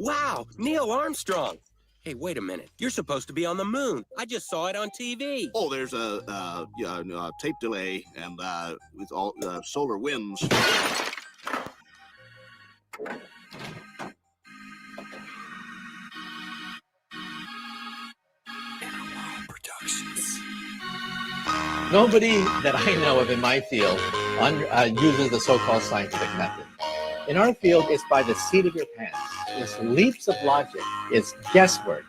Wow, Neil Armstrong. Hey, wait a minute. You're supposed to be on the moon. I just saw it on TV. Oh, there's a tape delay, and with all solar winds. Nobody that I know of in my field uses the so-called scientific method. In our field, it's by the seat of your pants. It's leaps of logic. It's guesswork.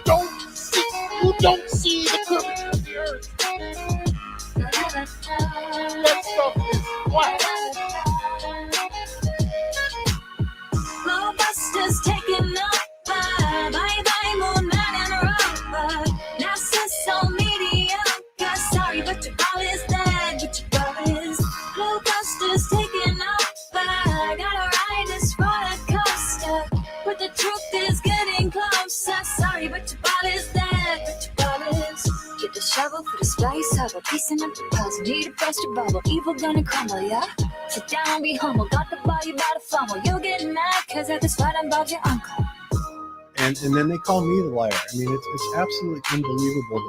Don't see the curvature of the earth. That stuff is flat. GLOBEBUSTERS taking over. Bye-bye, moon man and rover. NASA so mediocre. Sorry, but your ball is dead. But your ball is GLOBEBUSTERs taking over. Gotta ride this roller coaster, but the truth is getting closer. Sorry, but your ball is dead. But your ball is. Get the shovel for the spice of a piecing up the puzzle. Need to burst your bubble. Evil gonna crumble, yeah? Sit down, be humble. Got the ball, you gotta fumble. You'll get mad, cause at this fight I'm about your uncle. And then they call me the liar. I mean, it's absolutely unbelievable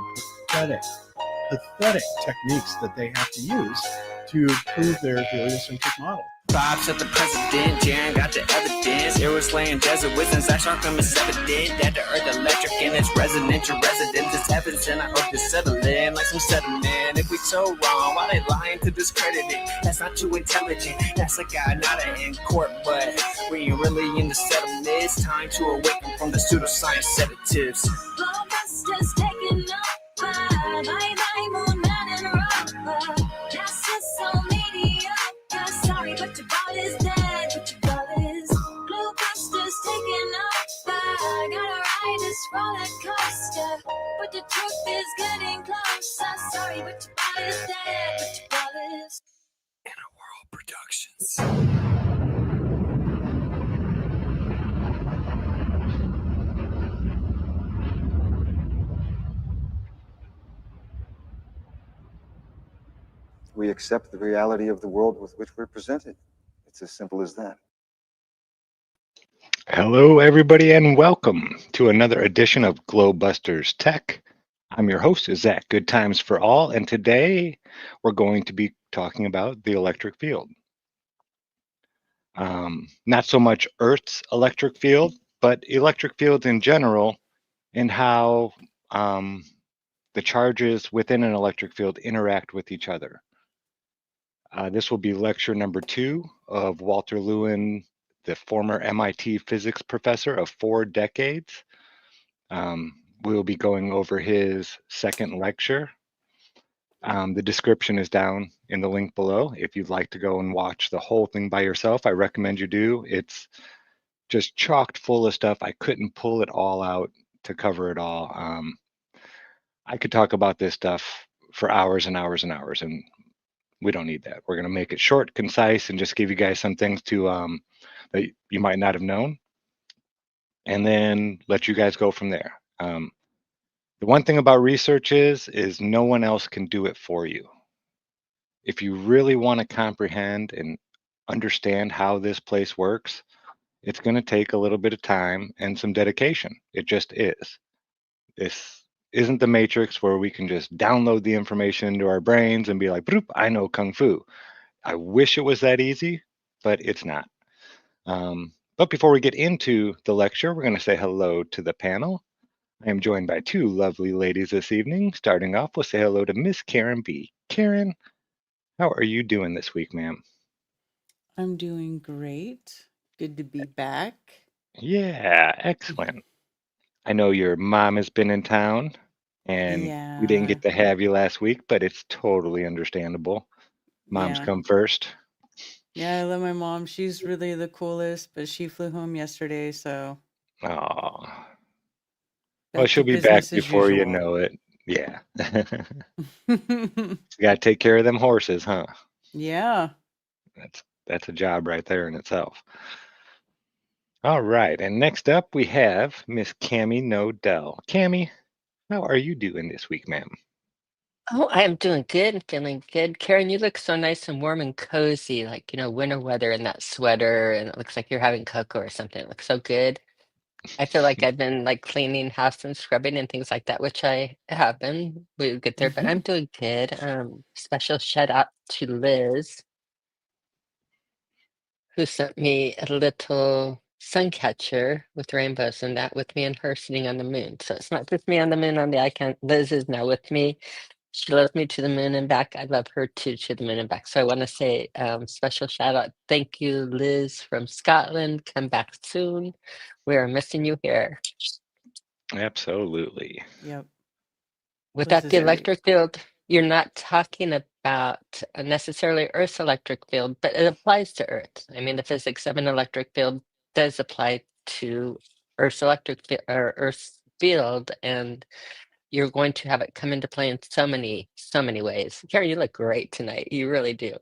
the pathetic techniques that they have to use to prove their heliocentric model. Bob said the president, Jan got the evidence. Eros laying desert wisdoms, that shark is evident. That the earth electric and it's resonant. Your residence is heavens, and I hope you settle in like some settlement. If we so wrong, why they lying to discredit it? That's not too intelligent. That's a guy, not an in court, but we ain't really in the settlement. It's time to awaken from the pseudoscience sedatives. GLOBEBUSTERs taking over. Bye-bye, moon man and rover. NASA so mediocre. Sorry, but your ball is dead. But your ball is. GLOBEBUSTERs taking over. Gotta ride this roller coaster, but the truth is getting closer. Sorry, but your ball is dead. But your ball is. Inner World Productions. We accept the reality of the world with which we're presented. It's as simple as that. Hello, everybody, and welcome to another edition of GLOBEBUSTERS Tech. I'm your host, Zach Good Times for All, and today we're going to be talking about the electric field. Not so much Earth's electric field, but electric fields in general, and how the charges within an electric field interact with each other. This will be lecture number 2 of Walter Lewin, the former MIT physics professor of 4 decades. We'll be going over his second lecture. The description is down in the link below. If you'd like to go and watch the whole thing by yourself, I recommend you do. It's just chocked full of stuff. I couldn't pull it all out to cover it all. I could talk about this stuff for hours and hours and hours, and we don't need that. We're going to make it short, concise, and just give you guys some things to that you might not have known, and then let you guys go from there. The one thing about research is no one else can do it for you. If you really want to comprehend and understand how this place works, it's going to take a little bit of time and some dedication. It just is. This isn't the Matrix where we can just download the information into our brains and be like, "Broop, I know Kung Fu." I wish it was that easy, but it's not. But before we get into the lecture, we're going to say hello to the panel. I am joined by 2 lovely ladies this evening. Starting off, we'll say hello to Miss Karen B. Karen, how are you doing this week, ma'am? I'm doing great. Good to be back. Yeah, excellent. I know your mom has been in town, and we didn't get to have you last week, but it's totally understandable. Moms come first. Yeah, I love my mom. She's really the coolest, but she flew home yesterday, so. Oh. Well, she'll be back before you know it. Yeah. You got to take care of them horses, huh? Yeah. That's a job right there in itself. All right, and next up we have Miss Cammie Nodell. Cammie, How are you doing this week, ma'am? Oh, I am doing good and feeling good. Karen, you look so nice and warm and cozy, like, winter weather in that sweater, and it looks like you're having cocoa or something. It looks so good. I feel like I've been like cleaning house and scrubbing and things like that, which I have been. We'll get there, but I'm doing good. Special shout out to Liz, who sent me a little sun catcher with rainbows and that with me and her sitting on the moon. So it's not just me on the moon on the icon. Liz is now with me. She loves me to the moon and back. I love her too, to the moon and back. So I want to say special shout out. Thank you, Liz from Scotland. Come back soon. We are missing you here. Absolutely. Yep. Without Liz the is great. electric field, you're not talking about necessarily Earth's electric field, but it applies to Earth. I mean, the physics of an electric field does apply to Earth's electric or Earth's field, and you're going to have it come into play in so many ways. Carrie, you look great tonight. You really do.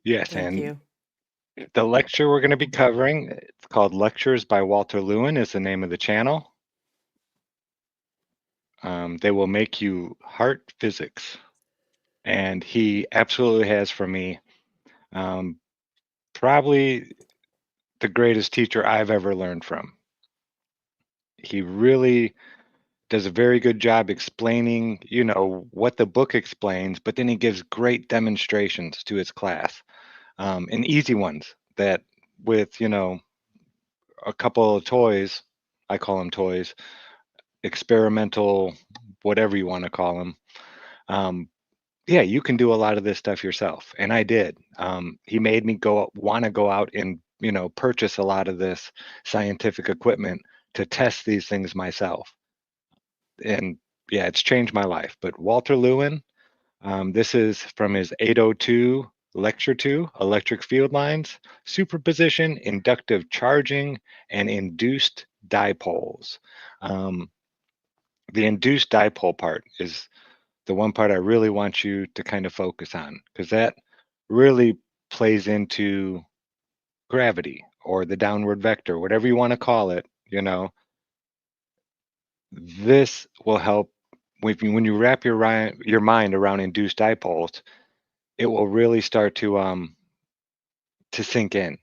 Yes, Thank and you. the lecture we're going to be covering, it's called Lectures by Walter Lewin, is the name of the channel. They will make you heart physics. And he absolutely has for me probably the greatest teacher I've ever learned from. He really does a very good job explaining, what the book explains, but then he gives great demonstrations to his class, and easy ones that with, a couple of toys, I call them toys, experimental, whatever you want to call them. Yeah, you can do a lot of this stuff yourself, and I did. He made me want to go out and purchase a lot of this scientific equipment to test these things myself. And yeah, it's changed my life. But Walter Lewin, this is from his 802 Lecture 2, Electric Field Lines, Superposition, Inductive Charging, and Induced Dipoles. The induced dipole part is the one part I really want you to kind of focus on, because that really plays into gravity or the downward vector, whatever you want to call it. This will help when you wrap your mind around induced dipoles. It will really start to sink in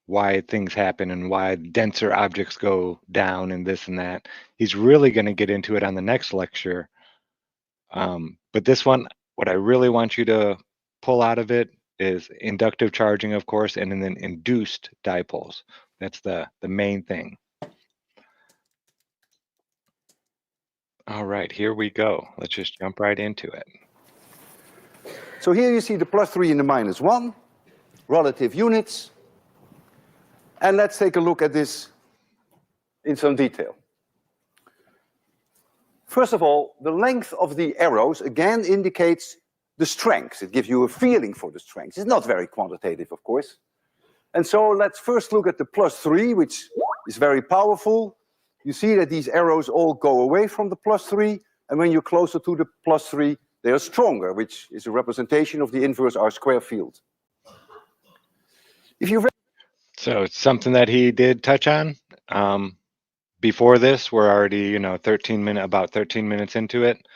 why things happen and why denser objects go down and this and that. He's really going to get into it on the next lecture. But this one, what I really want you to pull out of it is inductive charging, of course, and then induced dipoles. That's the main thing. All right, here we go. Let's just jump right into it. So here you see the +3 and the -1, relative units. And let's take a look at this in some detail. First of all, the length of the arrows again indicates the strength. It gives you a feeling for the strength. It's not very quantitative, of course. And so let's first look at the +3, which is very powerful. You see that these arrows all go away from the +3, and when you're closer to the +3, they are stronger, which is a representation of the inverse R² field. So it's something that he did touch on. Before this, we're already, about 13 minutes into it,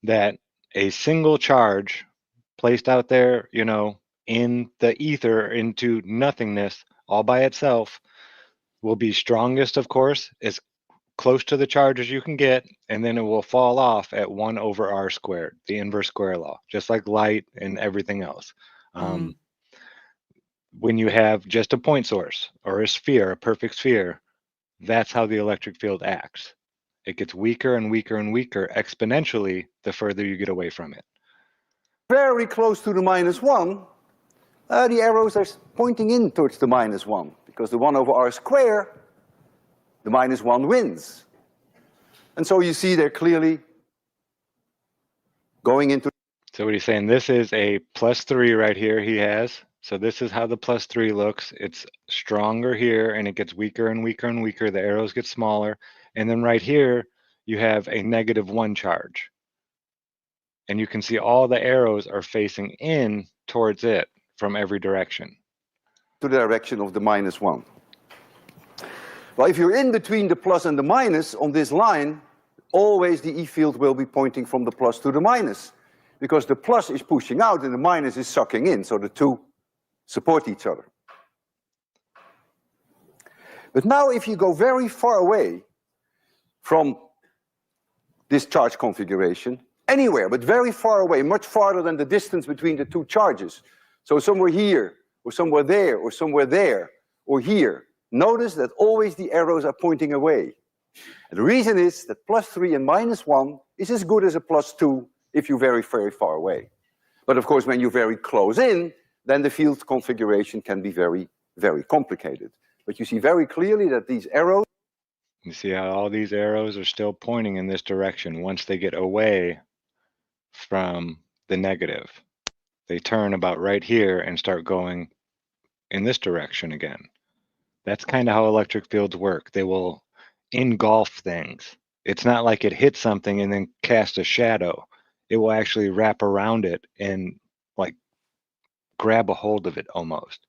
that a single charge placed out there, in the ether into nothingness all by itself will be strongest, of course, as close to the charge as you can get, and then it will fall off at 1/r², the inverse square law, just like light and everything else. When you have just a point source or a sphere, a perfect sphere, that's how the electric field acts. It gets weaker and weaker and weaker exponentially the further you get away from it. Very close to the -1, the arrows are pointing in towards the -1, because the 1/r², the -1 wins. And so you see they're clearly going into. So what he's saying, this is a +3 right here he has. So this is how the +3 looks. It's stronger here, and it gets weaker and weaker and weaker. The arrows get smaller. And then right here, you have a -1 charge. And you can see all the arrows are facing in towards it from every direction. To the direction of the -1. Well, if you're in between the plus and the minus on this line, always the E field will be pointing from the plus to the minus, because the plus is pushing out and the minus is sucking in, so the two support each other. But now if you go very far away from this charge configuration, anywhere, but very far away, much farther than the distance between the two charges, so somewhere here, or somewhere there, or somewhere there, or here, notice that always the arrows are pointing away. And the reason is that +3 and -1 is as good as a +2 if you're very, very far away. But of course, when you're very close in, then the field configuration can be very, very complicated. But you see very clearly that these arrows... You see how all these arrows are still pointing in this direction once they get away from the negative. They turn about right here and start going in this direction again. That's kind of how electric fields work. They will engulf things. It's not like it hits something and then cast a shadow. It will actually wrap around it and like grab a hold of it almost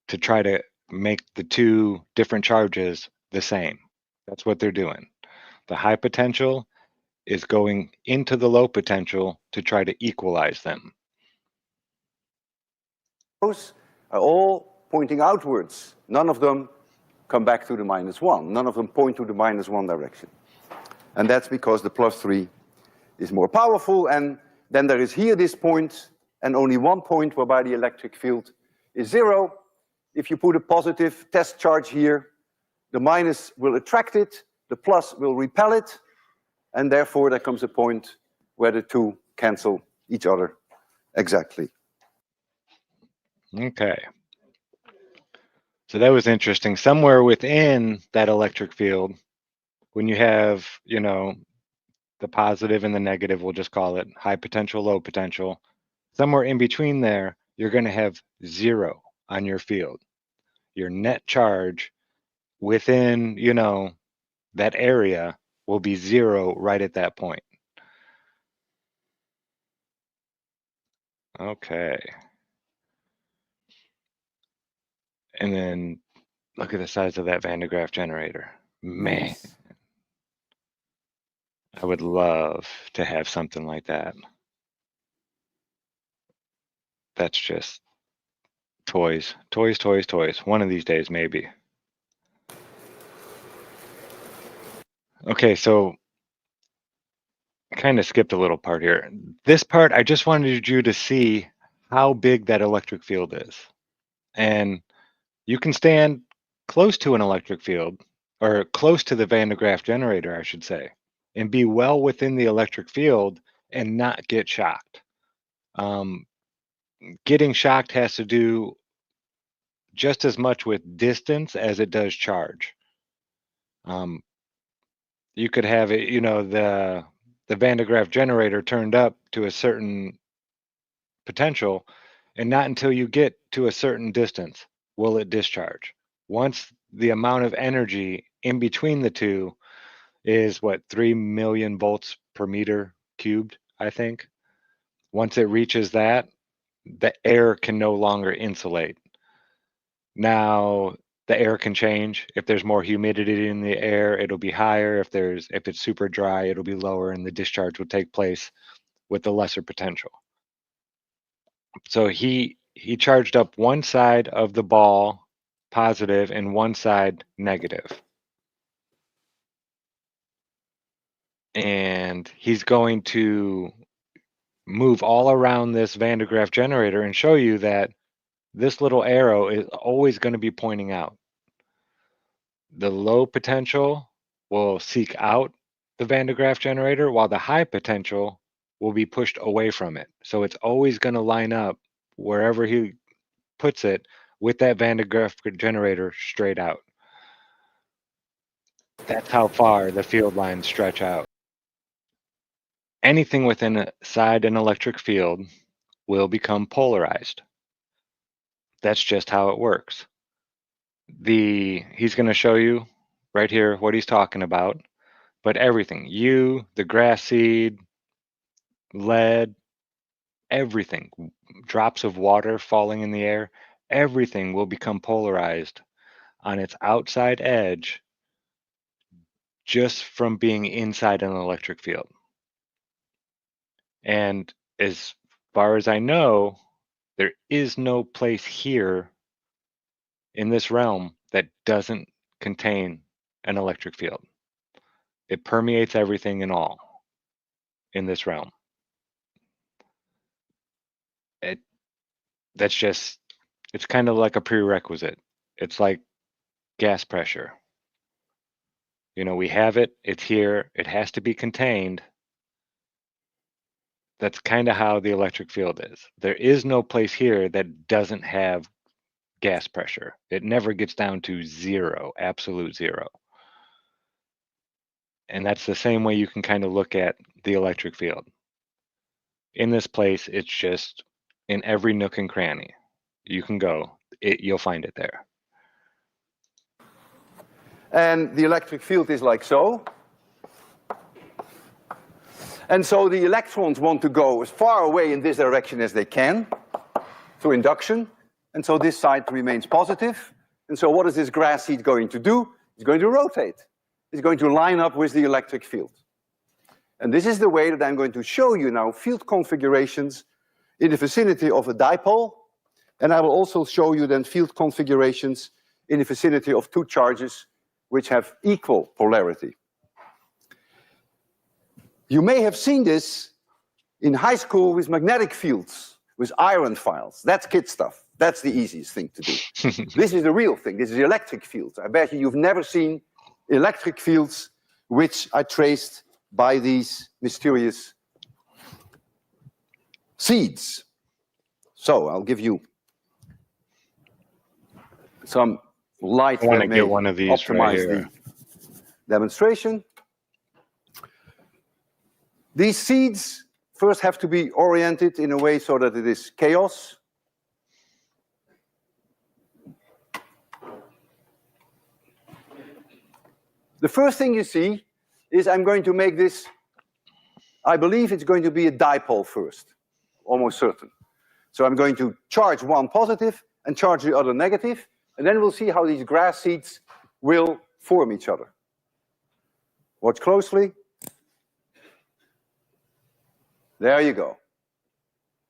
to try to make the two different charges the same. That's what they're doing. The high potential is going into the low potential to try to equalize them. Those are all pointing outwards. None of them come back to the -1. None of them point to the -1 direction. And that's because the +3 is more powerful. And then there is here this point, and only one point whereby the electric field is 0. If you put a positive test charge here, the minus will attract it, the plus will repel it, and therefore there comes a point where the two cancel each other exactly. Okay. So that was interesting. Somewhere within that electric field, when you have, you know, the positive and the negative, we'll just call it high potential, low potential, somewhere in between there, you're going to have 0 on your field. Your net charge within, you know, that area will be 0 right at that point. Okay. And then look at the size of that Van de Graaff generator. Man, Nice. I would love to have something like that. That's just toys, toys, toys, toys. One of these days, maybe. Okay, so kind of skipped a little part here. This part, I just wanted you to see how big that electric field is. And you can stand close to an electric field, or close to the Van de Graaff generator, I should say, and be well within the electric field and not get shocked. Getting shocked has to do just as much with distance as it does charge. You could have it, you know, the Van de Graaff generator turned up to a certain potential, and not until you get to a certain distance will it discharge. Once the amount of energy in between the two is what, 3 million volts per meter cubed, I think. Once it reaches that, the air can no longer insulate. Now, the air can change. If there's more humidity in the air, it'll be higher. If it's super dry, it'll be lower, and the discharge will take place with the lesser potential. So he charged up one side of the ball positive and one side negative. And he's going to move all around this Van de Graaff generator and show you that this little arrow is always going to be pointing out. The low potential will seek out the Van de Graaff generator, while the high potential will be pushed away from it. So it's always going to line up wherever he puts it with that Van de Graaff generator straight out. That's how far the field lines stretch out. Anything within inside an electric field will become polarized. That's just how it works. He's going to show you right here what he's talking about, but everything, the grass seed, lead, everything, drops of water falling in the air, everything will become polarized on its outside edge just from being inside an electric field. And as far as I know, there is no place here in this realm that doesn't contain an electric field. It permeates everything and all in this realm. That's just, it's kind of like a prerequisite. It's like gas pressure. You know, we have it, it's here, it has to be contained. That's kind of how the electric field is. There is no place here that doesn't have gas pressure. It never gets down to zero, absolute zero. And that's the same way you can kind of look at the electric field. In this place, it's just in every nook and cranny. You can go, you'll find it there. And the electric field is like so. And so the electrons want to go as far away in this direction as they can through induction. And so this side remains positive. And so what is this grass seed going to do? It's going to rotate. It's going to line up with the electric field. And this is the way that I'm going to show you now field configurations in the vicinity of a dipole. And I will also show you then field configurations in the vicinity of two charges which have equal polarity. You may have seen this in high school with magnetic fields, with iron files. That's kid stuff. That's the easiest thing to do. This is the real thing. This is the electric field. I bet you've never seen electric fields which are traced by these mysterious seeds. So I'll give you some light. I want to get one of these optimize right here. The demonstration. These seeds first have to be oriented in a way so that it is chaos. The first thing you see is I'm going to make this, I believe it's going to be a dipole first, almost certain. So I'm going to charge one positive and charge the other negative, and then we'll see how these grass seeds will form each other. Watch closely. There you go.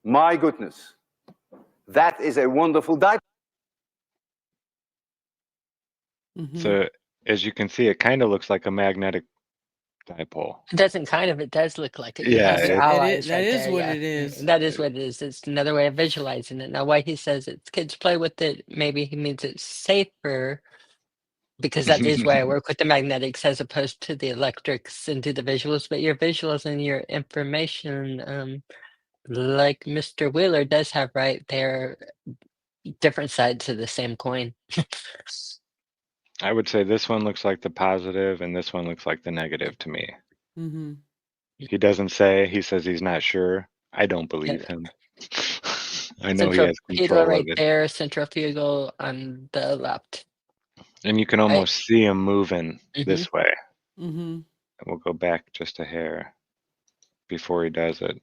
My goodness. That is a wonderful dipole. So as you can see, it kind of looks like a magnetic dipole. It doesn't kind of, it does look like it. Yeah, Has it- allies that right is there, what yeah. it is. That is what it is. It's another way of visualizing it. Now, why he says it's kids play with it, maybe he means it's safer because that is why I work with the magnetics as opposed to the electrics and do the visuals. But your visuals and your information, like Mr. Wheeler does have right there, different sides of the same coin. I would say this one looks like the positive and this one looks like the negative to me. Mm-hmm. He doesn't say, he says he's not sure. I don't believe him. I know he has Centrifugal control right of it. there, centrifugal on the left. And you can almost see him moving this way. Mm-hmm. And we'll go back just a hair before he does it.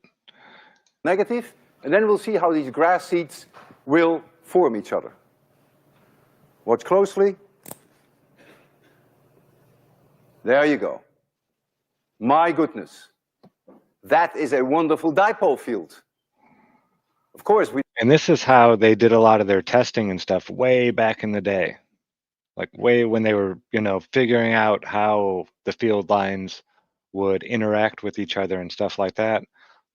Negative, and then we'll see how these grass seeds will form each other. Watch closely. There you go. My goodness. That is a wonderful dipole field. Of course, we... And this is how they did a lot of their testing and stuff way back in the day. Like way when they were, you know, figuring out how the field lines would interact with each other and stuff like that.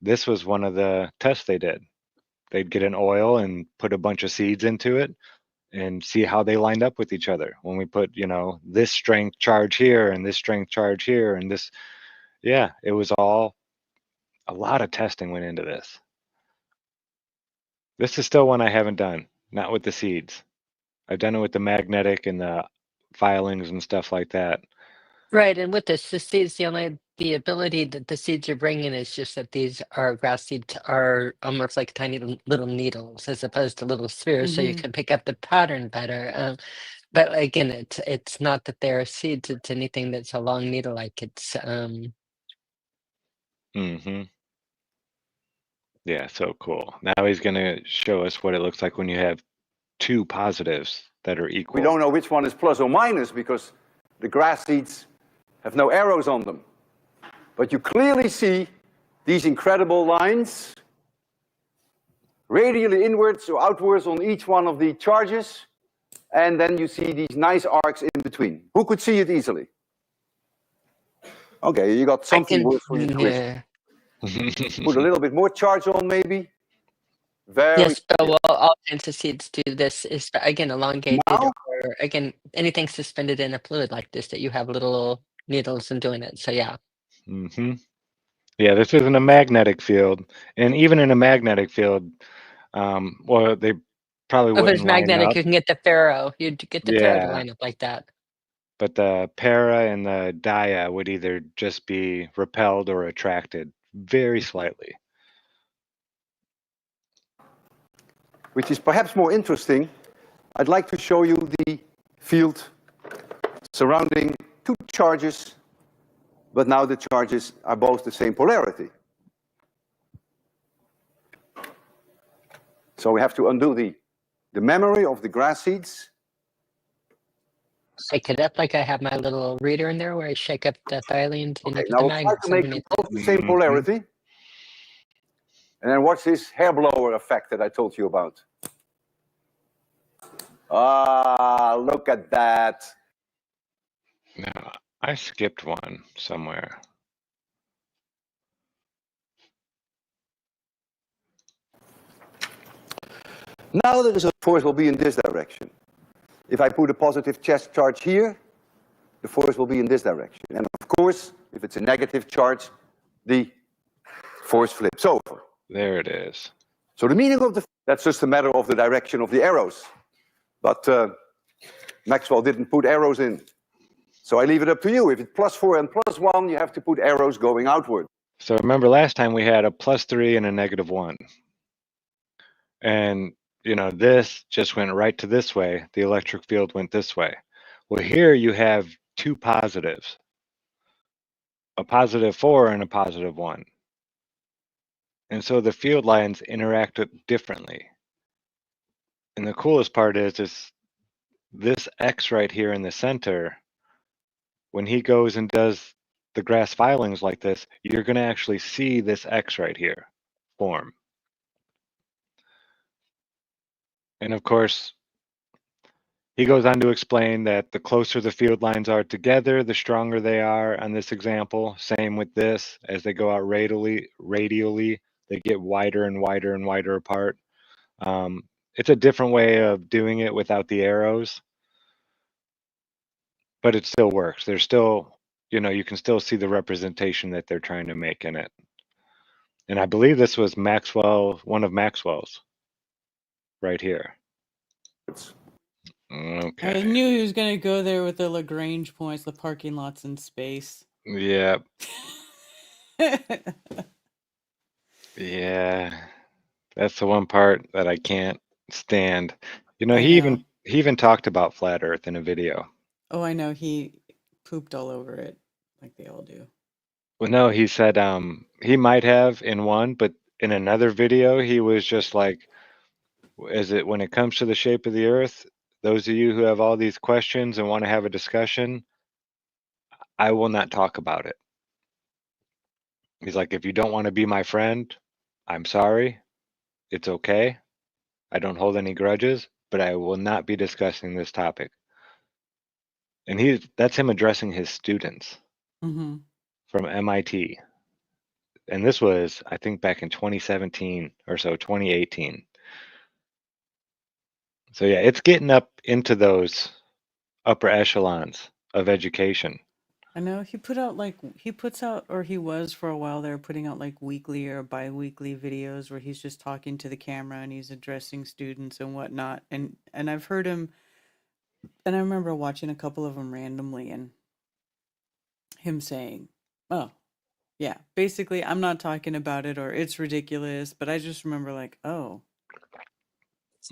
This was one of the tests they did. They'd get an oil and put a bunch of seeds into it and see how they lined up with each other. When we put, you know, this strength charge here and this strength charge here and this, yeah, it was all, a lot of testing went into this. This is still one I haven't done, not with the seeds. I've done it with the magnetic and the filings and stuff like that. Right, and with this, the seeds, the ability that the seeds are bringing is just that these are grass seeds are almost like tiny little needles as opposed to little spheres, so you can pick up the pattern better. But again, it's not that they're seeds; it's anything that's a long needle, like it's. Yeah, so cool. Now he's gonna show us what it looks like when you have two positives that are equal. We don't know which one is plus or minus because the grass seeds have no arrows on them. But you clearly see these incredible lines radially inwards or outwards on each one of the charges. And then you see these nice arcs in between. Who could see it easily? Okay, you got something worse for your twist. Yeah. Put a little bit more charge on, maybe. Very Yes, but what all kinds of seeds do this is again elongated Now? or again anything suspended in a fluid like this that you have little needles in doing it. So yeah. hmm Yeah, this isn't a magnetic field, and even in a magnetic field, well, they probably If it's wouldn't line magnetic, up. you can get the ferro. You'd get the ferro to Yeah, line up like that. but the para and the dia would either just be repelled or attracted very slightly. Which is perhaps more interesting, I'd like to show you the field surrounding two charges, but now the charges are both the same polarity. So we have to undo the memory of the grass seeds. Shake it up like I have my little reader in there where I shake up the thiolines and Okay, put now the we'll try magnets to make them underneath both it. the same polarity. And then watch this hair blower effect that I told you about. Ah, look at that. Now, I skipped one somewhere. Now the force will be in this direction. If I put a positive charge here, the force will be in this direction. And of course, if it's a negative charge, the force flips over. There it is. So the meaning of that's just a matter of the direction of the arrows. But Maxwell didn't put arrows in. So I leave it up to you. If it's +4 and +1, you have to put arrows going outward. So remember last time we had a +3 and a -1. And, this just went right to this way. The electric field went this way. Well, here you have two positives, a +4 and a +1. And so the field lines interact differently. And the coolest part is this X right here in the center, when he goes and does the Graaff filings like this, you're going to actually see this X right here form. And of course, he goes on to explain that the closer the field lines are together, the stronger they are on this example. Same with this, as they go out radially, they get wider and wider and wider apart. It's a different way of doing it without the arrows, but it still works. There's still, you can still see the representation that they're trying to make in it. And I believe this was one of Maxwell's right here. Okay. I knew he was going to go there with the Lagrange points, the parking lots in space. Yeah. Yeah. That's the one part that I can't stand. He even talked about flat Earth in a video. Oh, I know. He pooped all over it, like they all do. Well, no, he said he might have in one, but in another video, he was just like, when it comes to the shape of the Earth, those of you who have all these questions and want to have a discussion, I will not talk about it. He's like, if you don't want to be my friend, I'm sorry. It's okay. I don't hold any grudges, but I will not be discussing this topic. And that's him addressing his students from MIT. And this was, I think, back in 2017 or so, 2018. So yeah, it's getting up into those upper echelons of education. I know he was for a while there putting out like weekly or bi-weekly videos where he's just talking to the camera and he's addressing students and whatnot. And I've heard him, and I remember watching a couple of them randomly and him saying, oh, yeah, basically I'm not talking about it or it's ridiculous, but I just remember like, oh,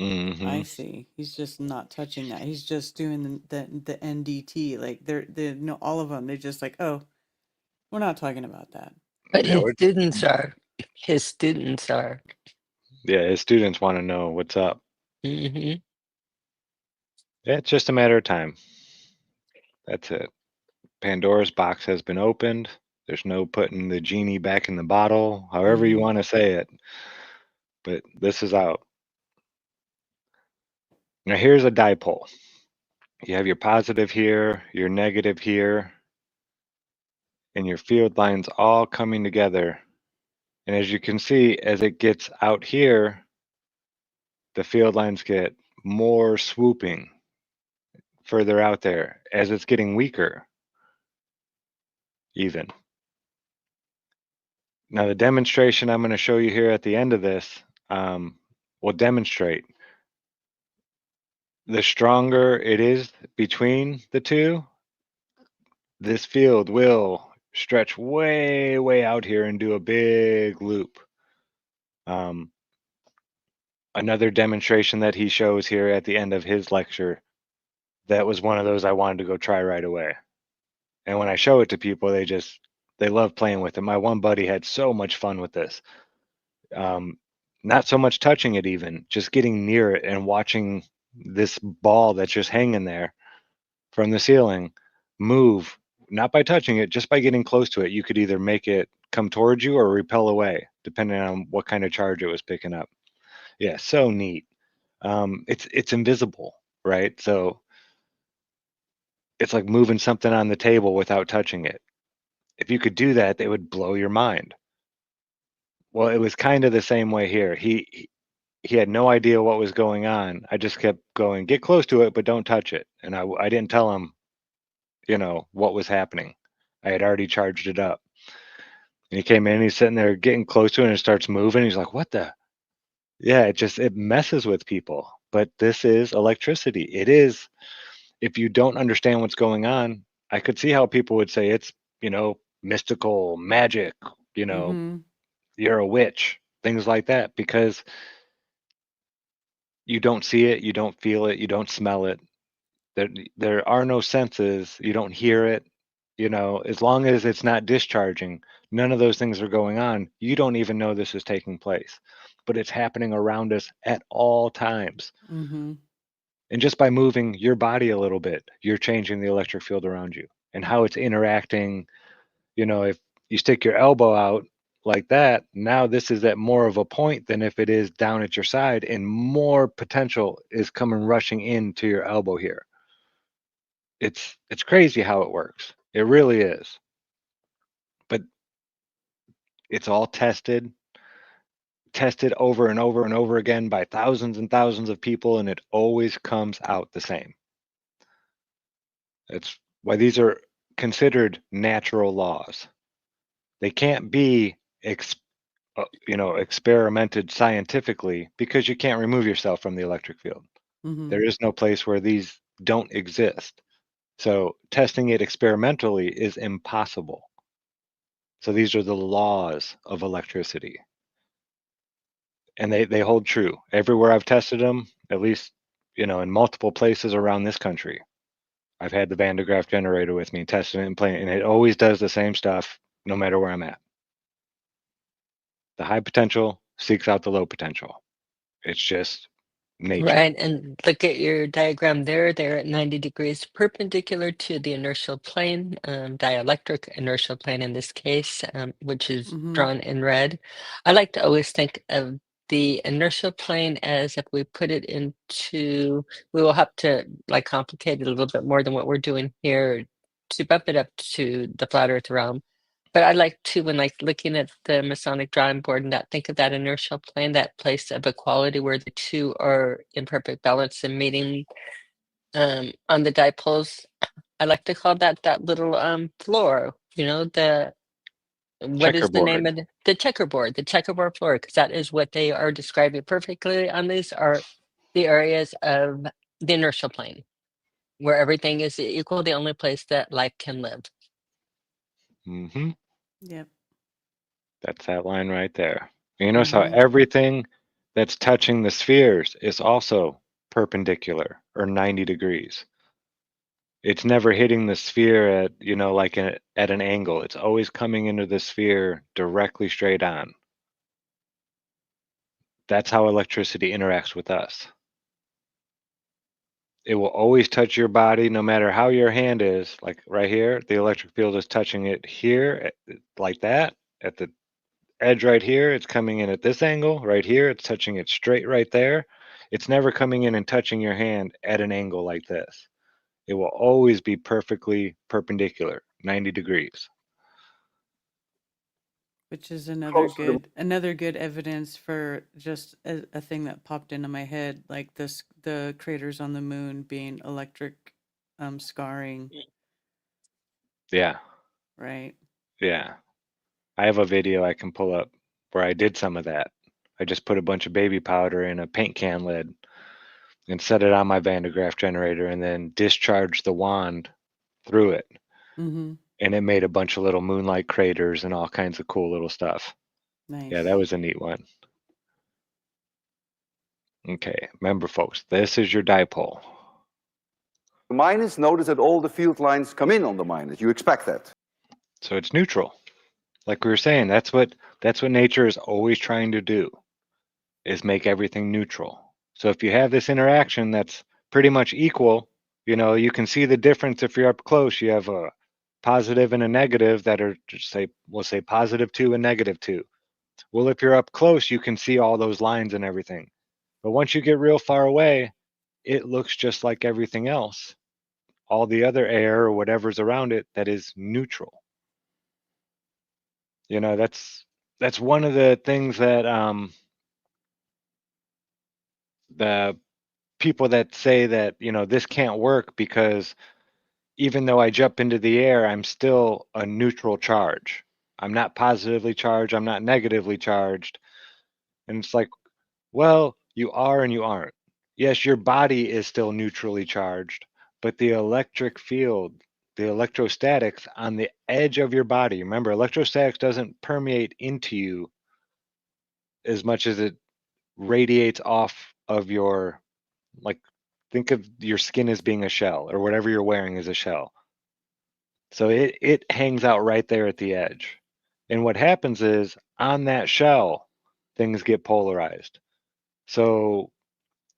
I see. He's just not touching that. He's just doing the NDT. Like they're all of them. They're just like, oh, we're not talking about that. But his students are. His students are. Yeah, his students want to know what's up. It's just a matter of time. That's it. Pandora's box has been opened. There's no putting the genie back in the bottle, however you Mm-hmm. want to say it. But this is out. Now here's a dipole. You have your positive here, your negative here, and your field lines all coming together. And as you can see, as it gets out here, the field lines get more swooping further out there as it's getting weaker, even. Now, the demonstration I'm going to show you here at the end of this will demonstrate the stronger it is between the two, this field will stretch way, way out here and do a big loop. Another demonstration that he shows here at the end of his lecture, that was one of those I wanted to go try right away. And when I show it to people, they love playing with it. My one buddy had so much fun with this. Not so much touching it, even just getting near it and watching this ball that's just hanging there from the ceiling move, not by touching it, just by getting close to it. You could either make it come towards you or repel away, depending on what kind of charge it was picking up. Yeah, so neat. It's invisible, right? So it's like moving something on the table without touching it. If you could do that, it would blow your mind. Well, it was kind of the same way here. He had no idea what was going on. I just kept going, get close to it, but don't touch it. And I didn't tell him, what was happening. I had already charged it up. And he came in, he's sitting there getting close to it, and it starts moving. He's like, what the? Yeah, it messes with people. But this is electricity. It is, if you don't understand what's going on, I could see how people would say it's, mystical, magic, you know, Mm-hmm. you're a witch, things like that, because you don't see it, you don't feel it, you don't smell it. There are no senses, you don't hear it, as long as it's not discharging, none of those things are going on. You don't even know this is taking place, but it's happening around us at all times. Mm-hmm. And just by moving your body a little bit, you're changing the electric field around you and how it's interacting. If you stick your elbow out like that, now this is at more of a point than if it is down at your side, and more potential is coming rushing into your elbow here. It's crazy how it works. It really is. But it's all tested over and over and over again by thousands and thousands of people, and it always comes out the same. That's why these are considered natural laws. They can't be experimented scientifically, because you can't remove yourself from the electric field. Mm-hmm. There is no place where these don't exist. So testing it experimentally is impossible. So these are the laws of electricity. And they hold true. Everywhere I've tested them, at least, in multiple places around this country, I've had the Van de Graaff generator with me, testing it and playing, and it always does the same stuff no matter where I'm at. The high potential seeks out the low potential. It's just nature. Right, and look at your diagram there. They're at 90 degrees perpendicular to the inertial plane, dielectric inertial plane in this case, which is Mm-hmm. drawn in red. I like to always think of the inertial plane as if we put it into, we will have to like complicate it a little bit more than what we're doing here to bump it up to the flat Earth realm. But I like to, when like looking at the Masonic drawing board, and that think of that inertial plane, that place of equality where the two are in perfect balance and meeting on the dipoles. I like to call that little floor, what is the name Checkerboard. of the checkerboard floor, because that is what they are describing perfectly on these are the areas of the inertial plane where everything is equal, the only place that life can live. Mm-hmm. Yep. That's that line right there. You notice how Mm-hmm. everything that's touching the spheres is also perpendicular or 90 degrees. It's never hitting the sphere at, at an angle. It's always coming into the sphere directly straight on. That's how electricity interacts with us. It will always touch your body no matter how your hand is. Like right here, the electric field is touching it here, like that. At the edge right here, it's coming in at this angle. Right here, it's touching it straight right there. It's never coming in and touching your hand at an angle like this. It will always be perfectly perpendicular, 90 degrees. Which is another Close to good evidence for just a thing that popped into my head, like the craters on the moon being electric scarring, Yeah, right? yeah. I have a video I can pull up where I did some of that. I just put a bunch of baby powder in a paint can lid and set it on my Van de Graaff generator and then discharged the wand through it. Mm-hmm. And it made a bunch of little moonlight craters and all kinds of cool little stuff. Nice. Yeah, that was a neat one. Okay, remember folks, this is your dipole. the minus, notice that all the field lines come in on the minus. You expect that. So it's neutral. Like we were saying, that's what nature is always trying to do, is make everything neutral. So if you have this interaction that's pretty much equal, you know, you can see the difference if you're up close. You have a positive and a negative that are, just say, we'll say +2 and -2. Well, if you're up close, you can see all those lines and everything. But once you get real far away, it looks just like everything else. All the other air or whatever's around it that is neutral. You know, that's one of the things that the people that say that, you know, this can't work because even though I jump into the air, I'm still a neutral charge. I'm not positively charged, I'm not negatively charged. And it's like, well, you are and you aren't. Yes, your body is still neutrally charged, but the electric field, the electrostatics on the edge of your body, remember, electrostatics doesn't permeate into you as much as it radiates off of your, like, think of your skin as being a shell or whatever you're wearing as a shell. So it hangs out right there at the edge. And what happens is on that shell, things get polarized. So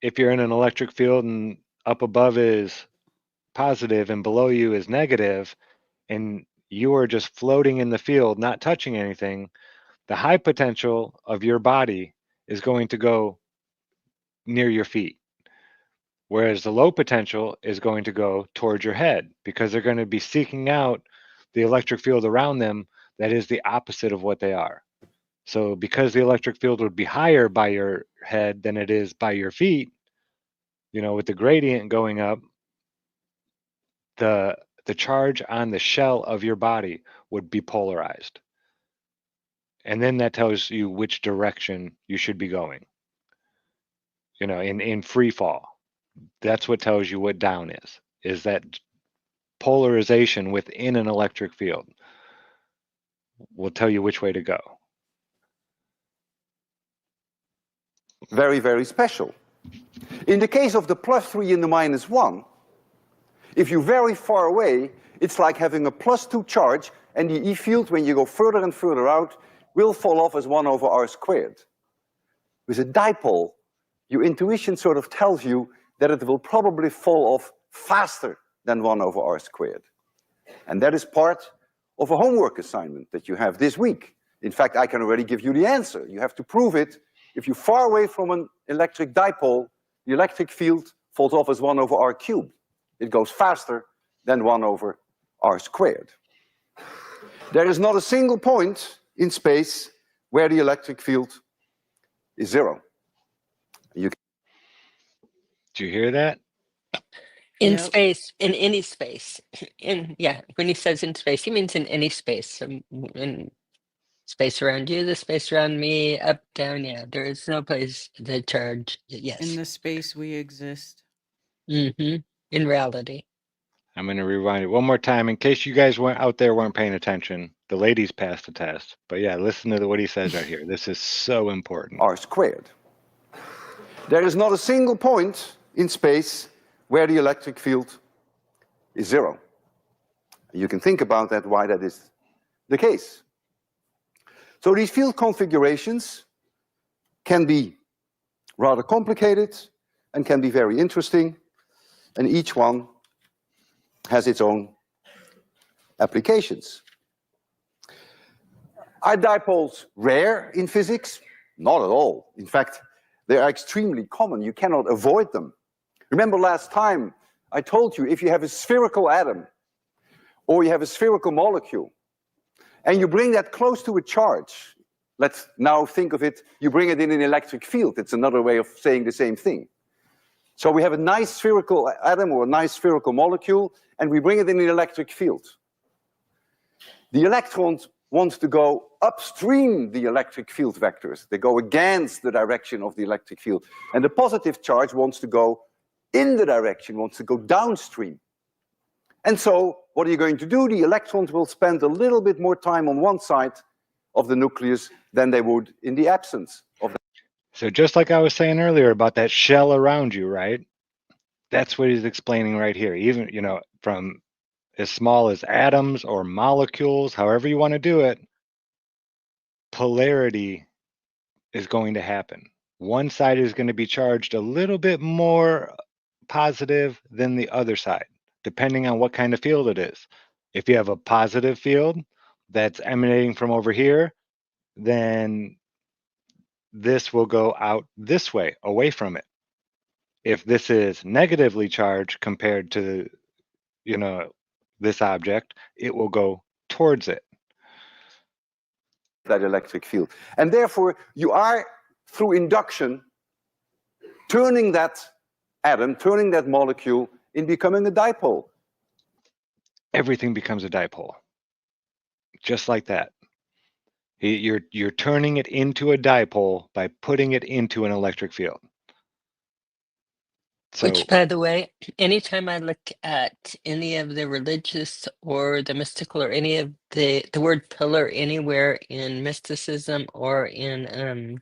if you're in an electric field and up above is positive and below you is negative, and you are just floating in the field, not touching anything, the high potential of your body is going to go near your feet. Whereas the low potential is going to go towards your head because they're going to be seeking out the electric field around them that is the opposite of what they are. So because the electric field would be higher by your head than it is by your feet, you know, with the gradient going up, the charge on the shell of your body would be polarized. And then that tells you which direction you should be going. You know, in free fall. That's what tells you what down is that polarization within an electric field will tell you which way to go. Very, very special. In the case of the +3 and the -1, if you're very far away, it's like having a +2 charge, and the E field, when you go further and further out, will fall off as 1/r². With a dipole, your intuition sort of tells you that it will probably fall off faster than 1/r². And that is part of a homework assignment that you have this week. In fact, I can already give you the answer. You have to prove it. If you're far away from an electric dipole, the electric field falls off as 1/r³. It goes faster than 1/r². There is not a single point in space where the electric field is 0. Do you hear that? In Yep. space, in any space. Yeah, when he says in space, he means in any space. In space around you, the space around me, up, down, yeah. There is no place to charge. Yes. In the space we exist. In reality. I'm going to rewind it one more time in case you guys weren't paying attention. The ladies passed the test. But yeah, listen to what he says right here. This is so important. R². There is not a single point in space where the electric field is 0. You can think about that, why that is the case. So these field configurations can be rather complicated and can be very interesting. and each one has its own applications. Are dipoles rare in physics? Not at all. In fact, they are extremely common. You cannot avoid them. Remember last time I told you, if you have a spherical atom or you have a spherical molecule and you bring that close to a charge, let's now think of it, you bring it in an electric field. It's another way of saying the same thing. So we have a nice spherical atom or a nice spherical molecule, and we bring it in an electric field. The electrons want to go upstream the electric field vectors. They go against the direction of the electric field. And the positive charge wants to go in the direction, wants to go downstream. And so what are you going to do? The electrons will spend a little bit more time on one side of the nucleus than they would in the absence of the. So just like I was saying earlier about that shell around you, right? That's what he's explaining right here. Even, you know, from as small as atoms or molecules, however you want to do it, polarity is going to happen. One side is going to be charged a little bit more positive than the other side, depending on what kind of field it is. If you have a positive field that's emanating from over here, then this will go out this way, away from it. If this is negatively charged compared to, you know, this object, it will go towards it. That electric field. And therefore, you are, through induction, turning that atom, turning that molecule in becoming a dipole. Everything becomes a dipole. Just like that. You're turning it into a dipole by putting it into an electric field. So, Which, by the way, anytime I look at any of the religious or the mystical or any of the word pillar anywhere in mysticism or in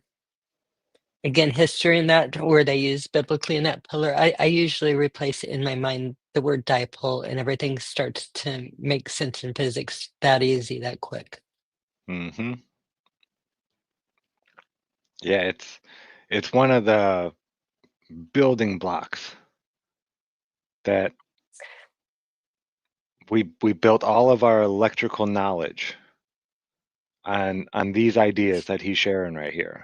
again history in that where they use biblically in that pillar, I usually replace it in my mind the word dipole, and everything starts to make sense in physics that easy, that quick. mm-hmm. Yeah, it's one of the building blocks that we built all of our electrical knowledge on these ideas that he's sharing right here.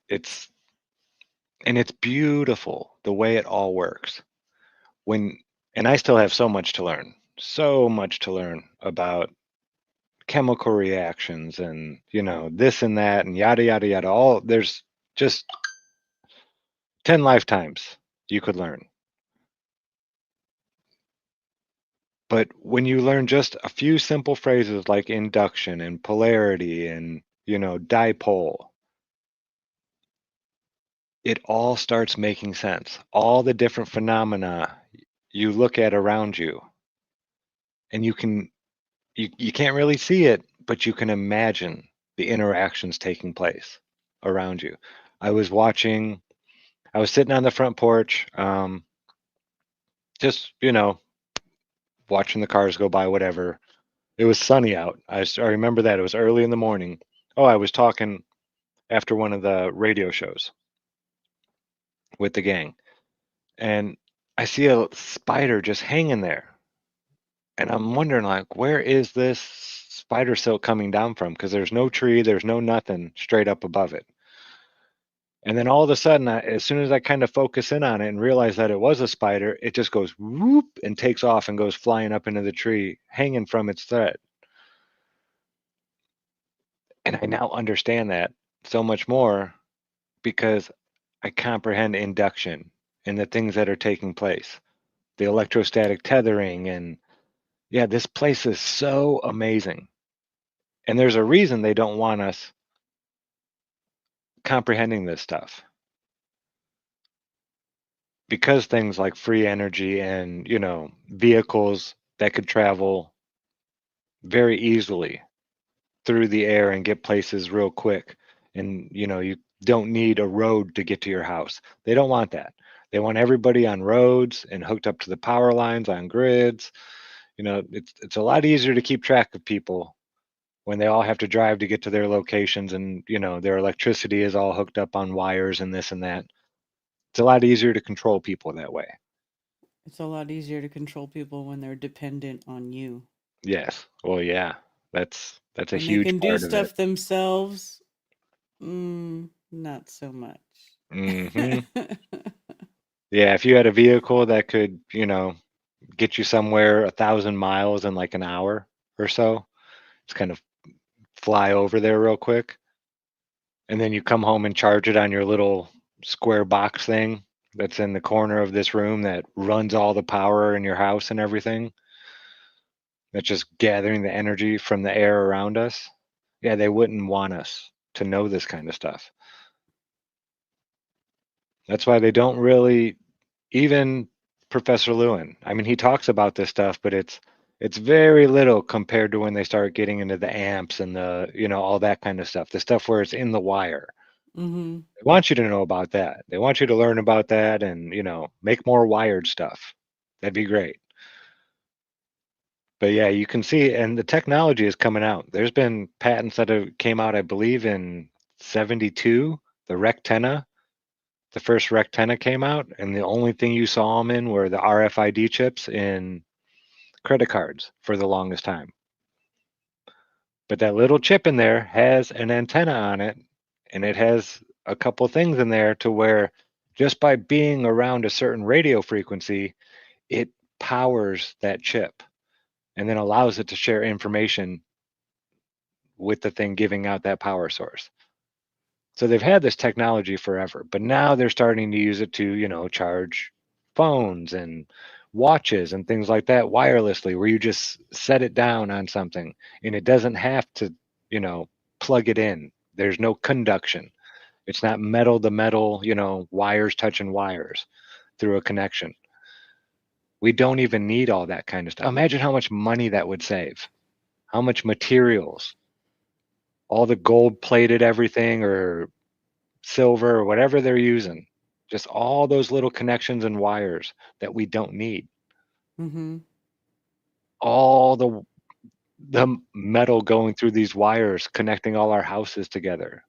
It's beautiful the way it all works. And I still have so much to learn about chemical reactions and, you know, this and that and yada yada yada. All there's just 10 lifetimes you could learn. But when you learn just a few simple phrases like induction and polarity and, you know, dipole, it all starts making sense. All the different phenomena you look at around you, and you can't really see it, but you can imagine the interactions taking place around you. I was sitting on the front porch, just, you know, watching the cars go by, whatever. It was sunny out. I remember that. It was early in the morning. Oh, I was talking after one of the radio shows with the gang. And I see a spider just hanging there. And I'm wondering, like, where is this spider silk coming down from? Because there's no tree, there's no nothing straight up above it. And then all of a sudden, as soon as I kind of focus in on it and realize that it was a spider, it just goes whoop and takes off and goes flying up into the tree, hanging from its thread. And I now understand that so much more because I comprehend induction and the things that are taking place, the electrostatic tethering. And yeah, this place is so amazing. And there's a reason they don't want us comprehending this stuff. Because things like free energy and, you know, vehicles that could travel very easily through the air and get places real quick. And, you know, you don't need a road to get to your house. They don't want that. They want everybody on roads and hooked up to the power lines on grids. You know, it's a lot easier to keep track of people when they all have to drive to get to their locations and, you know, their electricity is all hooked up on wires and this and that. It's a lot easier to control people that way. It's a lot easier to control people when they're dependent on you. Yes. Well, yeah. That's a When they huge can do part of it. stuff themselves, not so much. Hmm. Yeah, if you had a vehicle that could, get you somewhere 1,000 miles in like an hour or so, just kind of fly over there real quick, and then you come home and charge it on your little square box thing that's in the corner of this room that runs all the power in your house and everything. That's just gathering the energy from the air around us. Yeah, they wouldn't want us to know this kind of stuff. That's why they don't really, even Professor Lewin. I mean, he talks about this stuff, but it's very little compared to when they start getting into the amps and all that kind of stuff. The stuff where it's in the wire. Mm-hmm. They want you to know about that. They want you to learn about that and, make more wired stuff. That'd be great. But yeah, you can see, and the technology is coming out. There's been patents that have came out, I believe, in 72, the Rectenna. The first Rectenna came out, and the only thing you saw them in were the RFID chips in credit cards for the longest time. But that little chip in there has an antenna on it, and it has a couple things in there to where just by being around a certain radio frequency, it powers that chip and then allows it to share information with the thing giving out that power source. So they've had this technology forever, but now they're starting to use it to, charge phones and watches and things like that wirelessly, where you just set it down on something and it doesn't have to, plug it in. There's no conduction. It's not metal to metal, wires touching wires through a connection. We don't even need all that kind of stuff. Imagine how much money that would save, how much materials, all the gold plated everything or silver or whatever they're using, just all those little connections and wires that we don't need. Mm-hmm. All the metal going through these wires connecting all our houses together.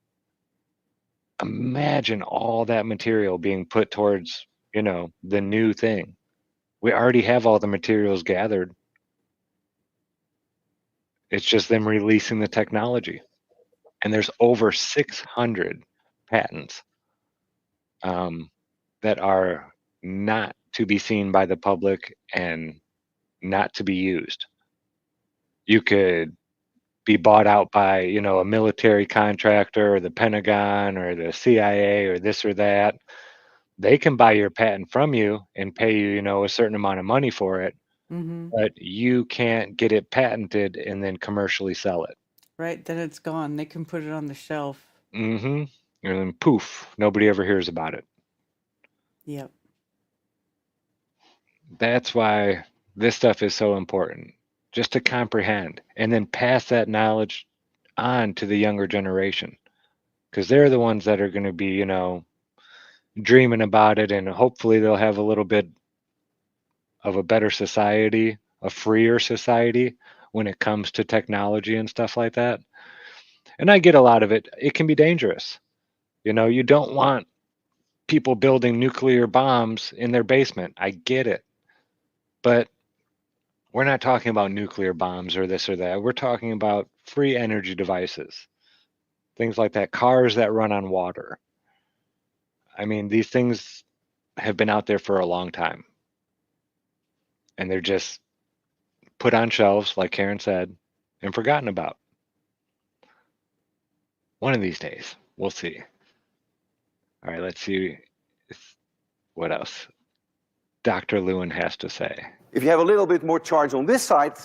Imagine all that material being put towards, the new thing. We already have all the materials gathered. It's just them releasing the technology. And there's over 600 patents that are not to be seen by the public and not to be used. You could be bought out by, a military contractor or the Pentagon or the CIA or this or that. They can buy your patent from you and pay you, a certain amount of money for it, Mm-hmm. but you can't get it patented and then commercially sell it. Right, then it's gone. They can put it on the shelf. Mm-hmm. And then poof, nobody ever hears about it. Yep. That's why this stuff is so important, just to comprehend and then pass that knowledge on to the younger generation, because they're the ones that are going to be, dreaming about it, and hopefully they'll have a little bit of a better society, a freer society when it comes to technology and stuff like that. And I get a lot of it. It can be dangerous. You don't want people building nuclear bombs in their basement. I get it. But we're not talking about nuclear bombs or this or that. We're talking about free energy devices, things like that, cars that run on water. I mean, these things have been out there for a long time, and they're just put on shelves, like Karen said, and forgotten about. One of these days, we'll see. All right, let's see what else Dr. Lewin has to say. If you have a little bit more charge on this side,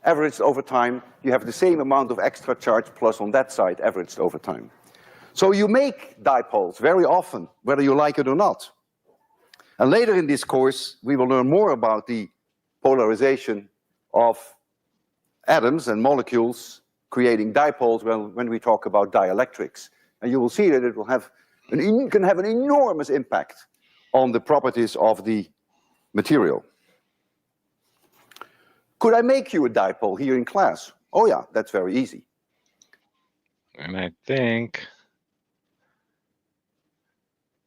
averaged over time, you have the same amount of extra charge plus on that side, averaged over time. So you make dipoles very often, whether you like it or not. And later in this course, we will learn more about the polarization of atoms and molecules creating dipoles when we talk about dielectrics. And you will see that it will have can have an enormous impact on the properties of the material. Could I make you a dipole here in class? Oh yeah, that's very easy. And I think,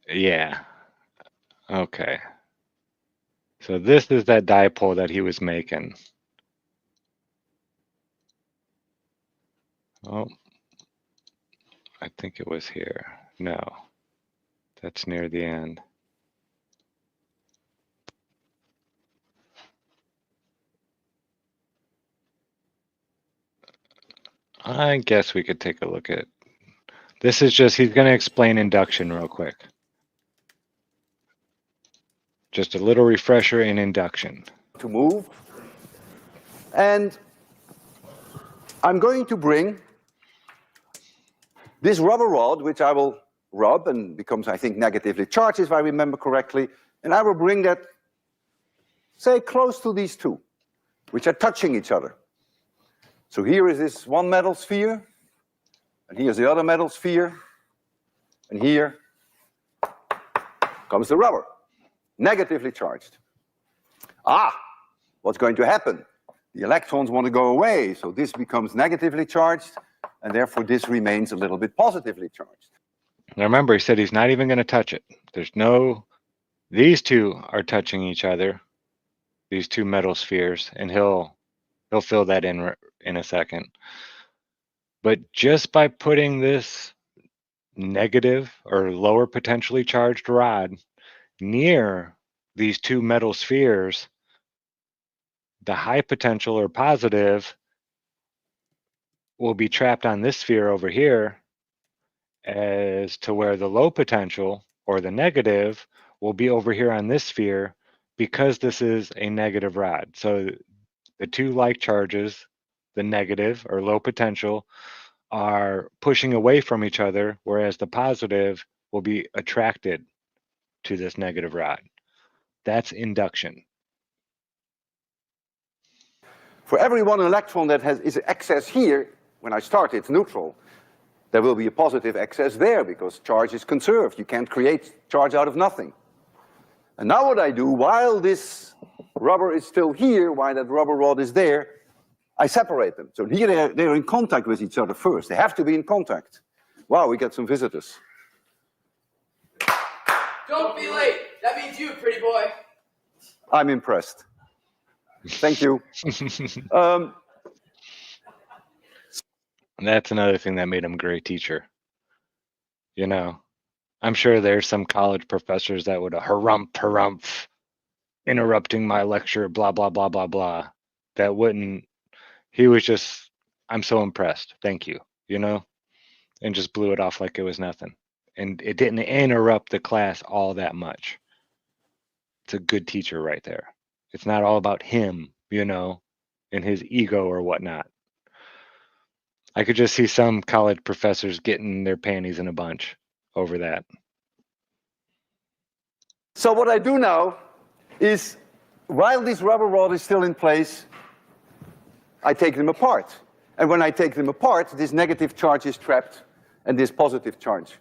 yeah, Okay. So this is that dipole that he was making. Oh, I think it was here. No, that's near the end. I guess we could take a look at. This is just, he's going to explain induction real quick. Just a little refresher in induction. To move. And I'm going to bring this rubber rod, which I will rub and becomes, I think, negatively charged, if I remember correctly. And I will bring that, say, close to these two, which are touching each other. So here is this one metal sphere, and here's the other metal sphere, and here comes the rubber, negatively charged. Ah, what's going to happen? The electrons want to go away, so this becomes negatively charged, and therefore this remains a little bit positively charged. Now remember, he said he's not even going to touch it. There's no, these two are touching each other, these two metal spheres, and he'll fill that in a second. But just by putting this negative or lower potentially charged rod near these two metal spheres, the high potential or positive will be trapped on this sphere over here, as to where the low potential or the negative will be over here on this sphere, because this is a negative rod. So the two like charges, the negative or low potential, are pushing away from each other, whereas the positive will be attracted to this negative rod. That's induction. For every one electron that is excess here, when I start it's neutral, there will be a positive excess there because charge is conserved. You can't create charge out of nothing. And now what I do, while this rubber is still here, while that rubber rod is there, I separate them. So here they're in contact with each other first. They have to be in contact. Wow, we get some visitors. Don't be late. That means you, pretty boy. I'm impressed. Thank you. That's another thing that made him a great teacher. You know, I'm sure there's some college professors that would harumph, interrupting my lecture, blah, blah, blah, blah, blah. That wouldn't, he was just, I'm so impressed. Thank you, you know, and just blew it off like it was nothing. And it didn't interrupt the class all that much. It's a good teacher right there. It's not all about him, you know, and his ego or whatnot. I could just see some college professors getting their panties in a bunch over that. So what I do now is, while this rubber rod is still in place, I take them apart. And when I take them apart, this negative charge is trapped and this positive charge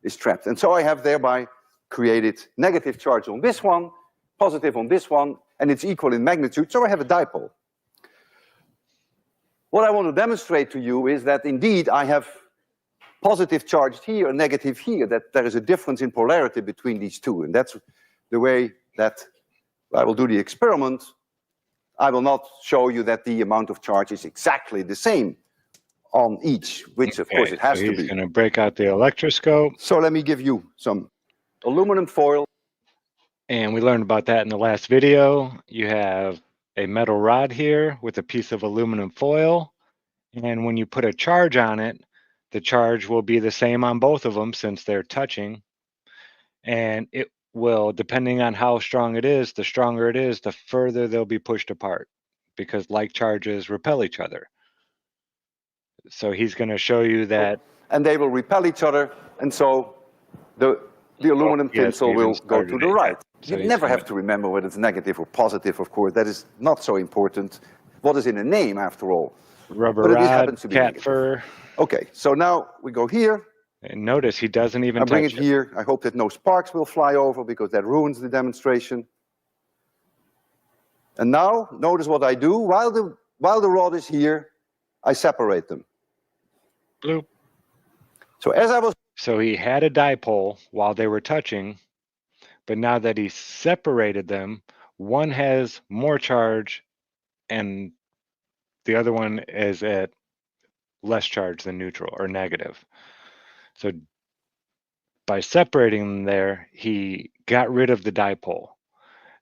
is trapped. And so I have thereby created negative charge on this one, positive on this one, and it's equal in magnitude, so I have a dipole. What I want to demonstrate to you is that indeed I have positive charge here and negative here, that there is a difference in polarity between these two, and that's the way that I will do the experiment. I will not show you that the amount of charge is exactly the same on each, which of course it has to be. He's going to break out the electroscope. So let me give you some aluminum foil. And we learned about that in the last video. You have a metal rod here with a piece of aluminum foil. And when you put a charge on it, the charge will be the same on both of them since they're touching. And it will, depending on how strong it is, the stronger it is, the further they'll be pushed apart, because like charges repel each other. So he's going to show you that. And they will repel each other, and so the aluminum tinsel will go to the right. So You never have to remember whether it's negative or positive, of course. That is not so important. What is in a name, after all? Rubber But it rod, happens to be cat negative. fur. Okay, so now we go here. And notice he doesn't even I bring it touch it. here. I hope that no sparks will fly over because that ruins the demonstration. And now, notice what I do. While the rod is here, I separate them. Bloop. So as I was... So he had a dipole while they were touching, But now that he separated them, one has more charge and the other one is at less charge than neutral or negative. So by separating them there, he got rid of the dipole.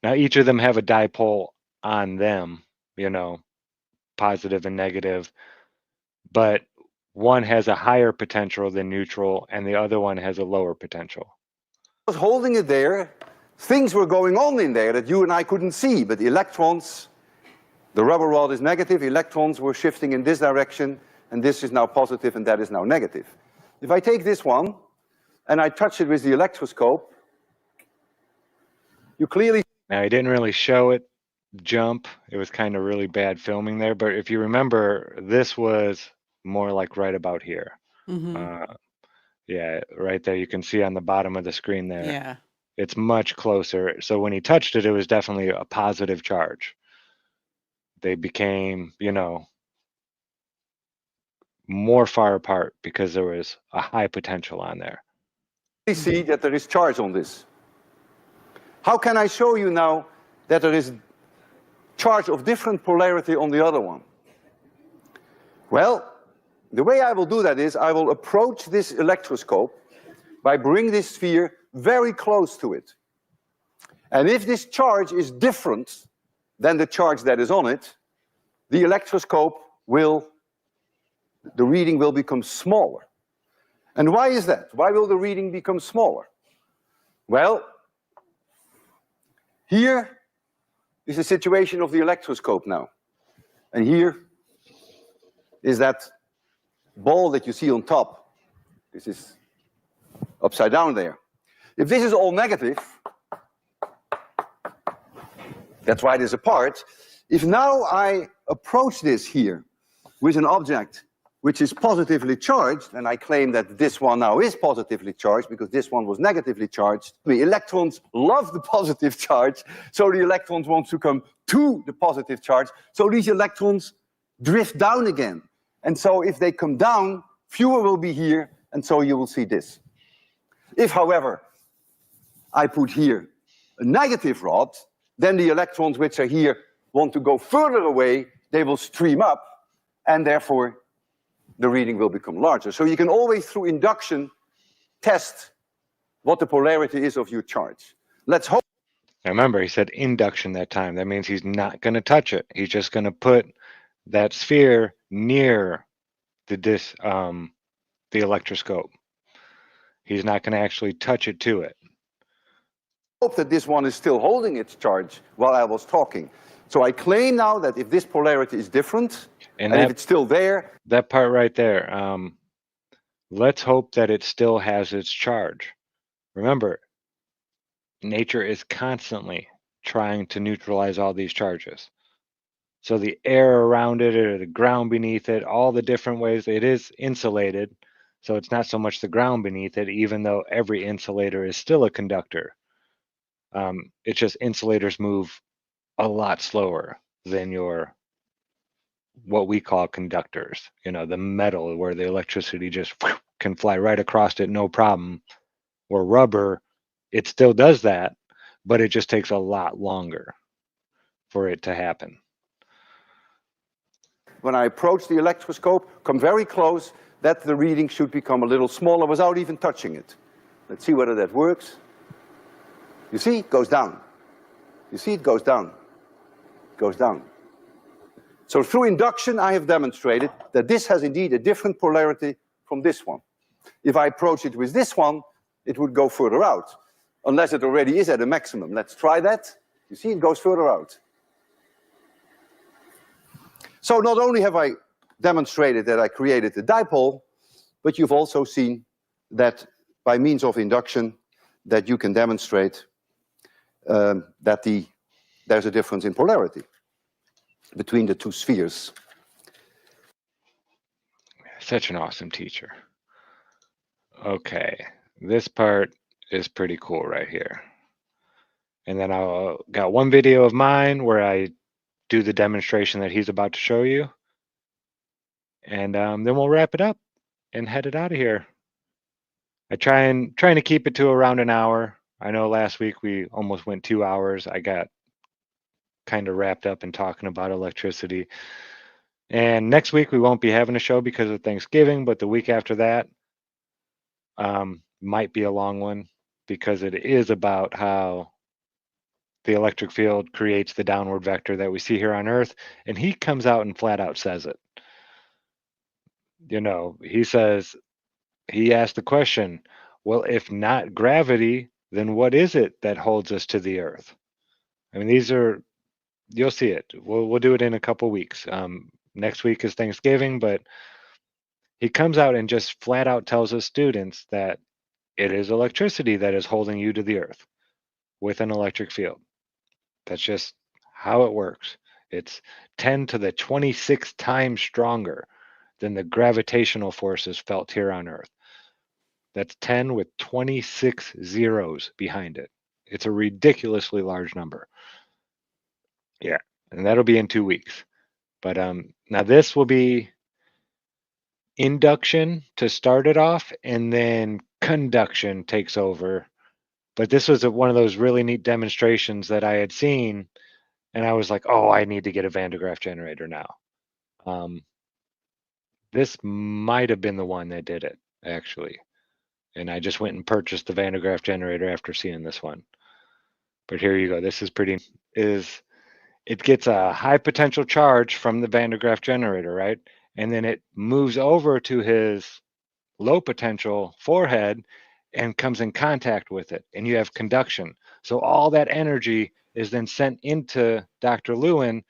Now each of them have a dipole on them, you know, positive and negative, but one has a higher potential than neutral and the other one has a lower potential. I was holding it there. Things were going on in there that you and I couldn't see, but the electrons, the rubber rod is negative, electrons were shifting in this direction, and this is now positive and that is now negative. If I take this one and I touch it with the electroscope, you clearly... Now he didn't really show it jump. It was kind of really bad filming there, but if you remember, this was more like right about here. Yeah, right there. You can see on the bottom of the screen there. Yeah. It's much closer. So when he touched it, it was definitely a positive charge. They became, you know, more far apart because there was a high potential on there. You see that there is charge on this. How can I show you now that there is charge of different polarity on the other one? Well, the way I will do that is I will approach this electroscope by bringing this sphere very close to it. And if this charge is different than the charge that is on it, the electroscope will, the reading will become smaller. And why is that? Why will the reading become smaller? Well, here is the situation of the electroscope now. And here is that ball that you see on top. This is upside down there. If this is all negative, that's why it is apart. If now I approach this here with an object which is positively charged, and I claim that this one now is positively charged because this one was negatively charged, the electrons love the positive charge, so the electrons want to come to the positive charge, so these electrons drift down again. And so if they come down, fewer will be here, and so you will see this. If, however, I put here a negative rod, then the electrons which are here want to go further away, they will stream up, and therefore the reading will become larger. So you can always, through induction, test what the polarity is of your charge. Let's hope. Now remember, he said induction that time. That means he's not going to touch it. He's just going to put that sphere near the electroscope. He's not going to actually touch it to it. Hope that this one is still holding its charge while I was talking. So I claim now that if this polarity is different, and if it's still there... That part right there, let's hope that it still has its charge. Remember, nature is constantly trying to neutralize all these charges. So the air around it or the ground beneath it, all the different ways, it is insulated. So it's not so much the ground beneath it, even though every insulator is still a conductor. It's just insulators move a lot slower than your, what we call conductors, you know, the metal where the electricity just can fly right across it, no problem. Or rubber, it still does that, but it just takes a lot longer for it to happen. When I approach the electroscope, come very close, that the reading should become a little smaller without even touching it. Let's see whether that works. You see, it goes down. You see, it goes down. It goes down. So through induction, I have demonstrated that this has indeed a different polarity from this one. If I approach it with this one, it would go further out, unless it already is at a maximum. Let's try that. You see, it goes further out. So not only have I demonstrated that I created the dipole, but you've also seen that by means of induction, that you can demonstrate that there's a difference in polarity between the two spheres. Such an awesome teacher. Okay, this part is pretty cool right here. And then I'll got one video of mine where I do the demonstration that he's about to show you. And then we'll wrap it up and head it out of here. I trying to keep it to around an hour. I know last week we almost went 2 hours. I got kind of wrapped up in talking about electricity. And next week we won't be having a show because of Thanksgiving, but the week after that might be a long one because it is about how the electric field creates the downward vector that we see here on Earth. And he comes out and flat out says it. You know, he says, he asked the question, well, if not gravity, then what is it that holds us to the Earth? I mean, these are, you'll see it. We'll do it in a couple weeks. Next week is Thanksgiving, but he comes out and just flat out tells his students that it is electricity that is holding you to the Earth with an electric field. That's just how it works. It's 10 to the 26 times stronger than the gravitational forces felt here on Earth. That's 10 with 26 zeros behind it. It's a ridiculously large number. Yeah, and that'll be in 2 weeks. But now this will be induction to start it off, and then conduction takes over. But this was one of those really neat demonstrations that I had seen, and I was like, oh, I need to get a Van de Graaff generator now. This might have been the one that did it, actually. And I just went and purchased the Van de Graaff generator after seeing this one. But here you go. This is pretty, it gets a high potential charge from the Van de Graaff generator, right? And then it moves over to his low potential forehead and comes in contact with it. And you have conduction. So all that energy is then sent into Dr. Lewin,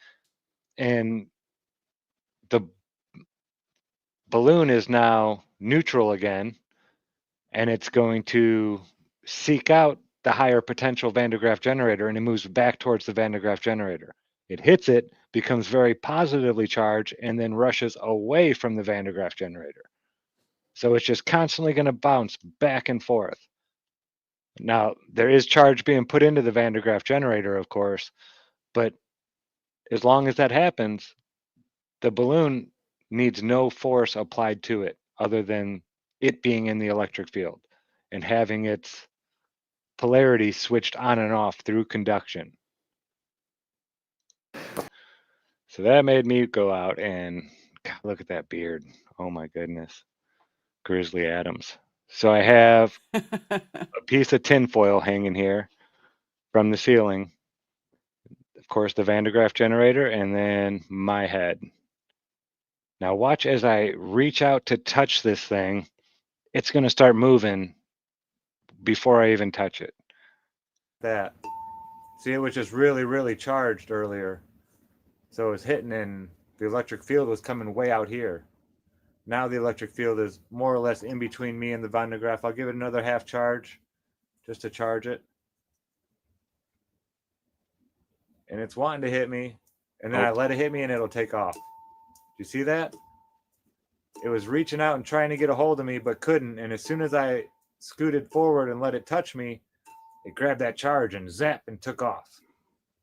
and the balloon is now neutral again, and it's going to seek out the higher potential Van de Graaff generator, and it moves back towards the Van de Graaff generator. It hits it, becomes very positively charged, and then rushes away from the Van de Graaff generator. So it's just constantly going to bounce back and forth. Now, there is charge being put into the Van de Graaff generator, of course, but as long as that happens, the balloon needs no force applied to it other than it being in the electric field and having its polarity switched on and off through conduction. So that made me go out and God, look at that beard. Oh my goodness. Grizzly Adams. So I have a piece of tinfoil hanging here from the ceiling. Of course, the Van de Graaff generator, and then my head. Now watch as I reach out to touch this thing. It's going to start moving before I even touch it. That. See, it was just really, really charged earlier. So it was hitting, and the electric field was coming way out here. Now the electric field is more or less in between me and the Van de Graaff. I'll give it another half charge just to charge it. And it's wanting to hit me, and then I let it hit me and it'll take off. Do you see that? It was reaching out and trying to get a hold of me, but couldn't. And as soon as I scooted forward and let it touch me, it grabbed that charge and zap and took off.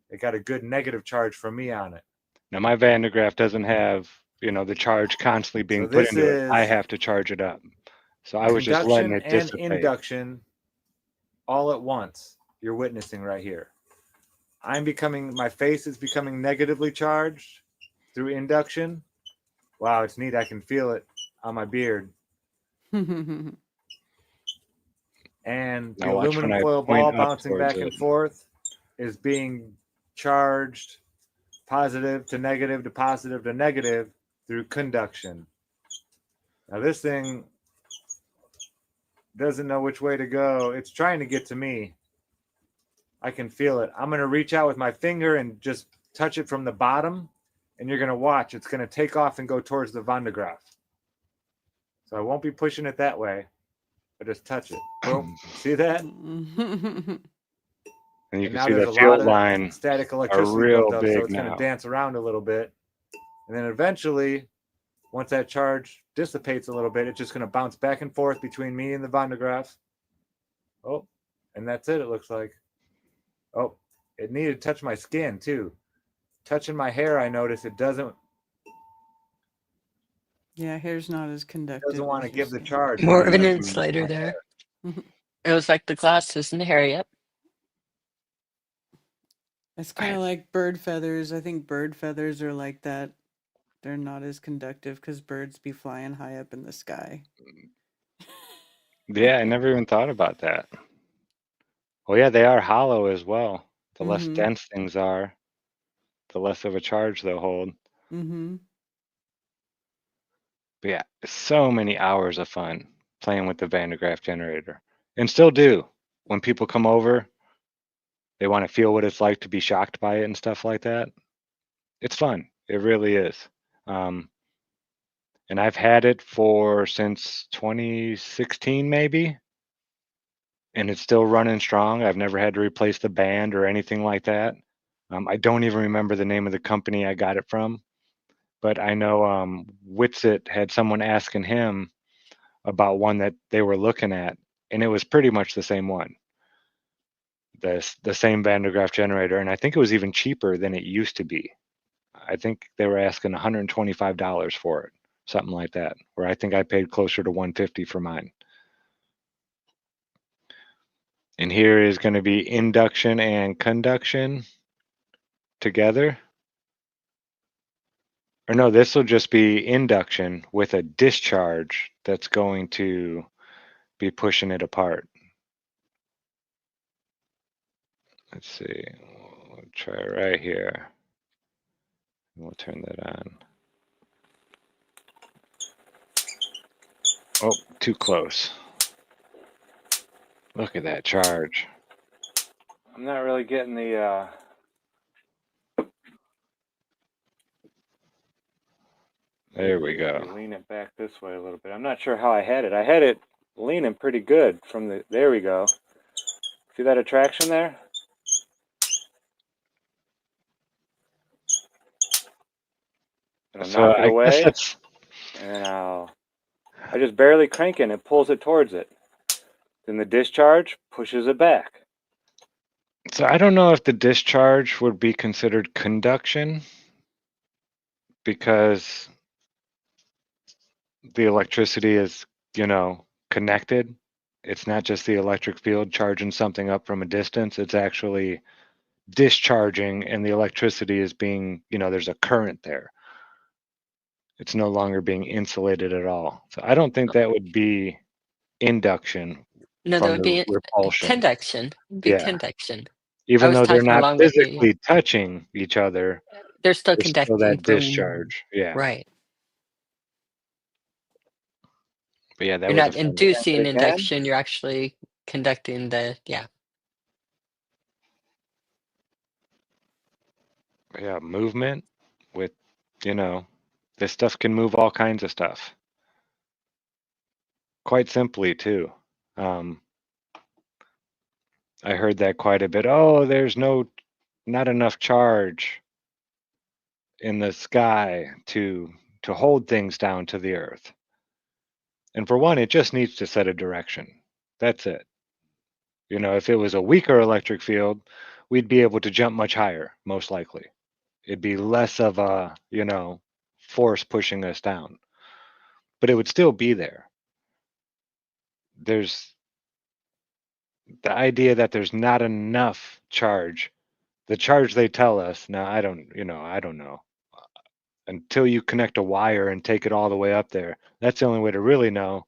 It got a good negative charge from me on it. Now my Van de Graaff doesn't have, you know, the charge constantly being put into it. I have to charge it up. So I was just letting it dissipate. And induction all at once. You're witnessing right here. My face is becoming negatively charged through induction. Wow, it's neat. I can feel it on my beard. And the aluminum foil ball bouncing back and forth is being charged positive to negative to positive to negative through conduction. Now this thing doesn't know which way to go. It's trying to get to me. I can feel it. I'm going to reach out with my finger and just touch it from the bottom, and you're going to watch. It's going to take off and go towards the Van de Graaff. So I won't be pushing it that way. I just touch it. Boom. See that? And you can see the field line static electricity real built up, big so it's now. going to dance around a little bit. And then eventually, once that charge dissipates a little bit, it's just going to bounce back and forth between me and the Van de Graaff. Oh, and that's it looks like. Oh, it needed to touch my skin too. Touching my hair, I noticed it doesn't. Yeah, hair's not as conductive. Doesn't want to give the charge. More of an insulator there. It was like the glasses and the hair, yep. It's kind of like bird feathers. I think bird feathers are like that. They're not as conductive because birds be flying high up in the sky. Yeah, I never even thought about that. Well, yeah, they are hollow as well. The less Mm-hmm. dense things are, the less of a charge they'll hold. Mm-hmm. But yeah, so many hours of fun playing with the Van de Graaff generator. And still do. When people come over, they want to feel what it's like to be shocked by it and stuff like that. It's fun. It really is. And I've had it for since 2016 maybe, and it's still running strong. I've never had to replace the band or anything like that. I don't even remember the name of the company I got it from, but I know Witsit had someone asking him about one that they were looking at, and it was pretty much the same one, the same Van de Graaff generator, and I think it was even cheaper than it used to be. I think they were asking $125 for it, something like that, where I think I paid closer to $150 for mine. And here is going to be induction and conduction together. Or no, this will just be induction with a discharge that's going to be pushing it apart. Let's see. We'll try right here. We'll turn that on. Oh, too close. Look at that charge. I'm not really getting the there we go. Lean it back this way a little bit. I'm not sure how I had it. I had it leaning pretty good from the, there we go. See that attraction there? And I'll knock it away. Guess and I just barely crank it and it pulls it towards it. Then the discharge pushes it back. So I don't know if the discharge would be considered conduction because the electricity is, connected. It's not just the electric field charging something up from a distance. It's actually discharging and the electricity is being, there's a current there. It's no longer being insulated at all. So I don't think that would be induction. No, that would be repulsion. conduction. It'd be conduction. Even though they're talking not along with you, physically touching each other, they're still there's still conducting that from discharge. Yeah. right. But yeah, that You're was not inducing induction, you're actually conducting the yeah, movement with, this stuff can move all kinds of stuff. Quite simply too. I heard that quite a bit. Oh, there's not enough charge in the sky to hold things down to the earth. And for one, it just needs to set a direction. That's it. If it was a weaker electric field, we'd be able to jump much higher, most likely. It'd be less of a, force pushing us down. But it would still be there. There's the idea that there's not enough charge. The charge they tell us, now I don't know. Until you connect a wire and take it all the way up there, that's the only way to really know.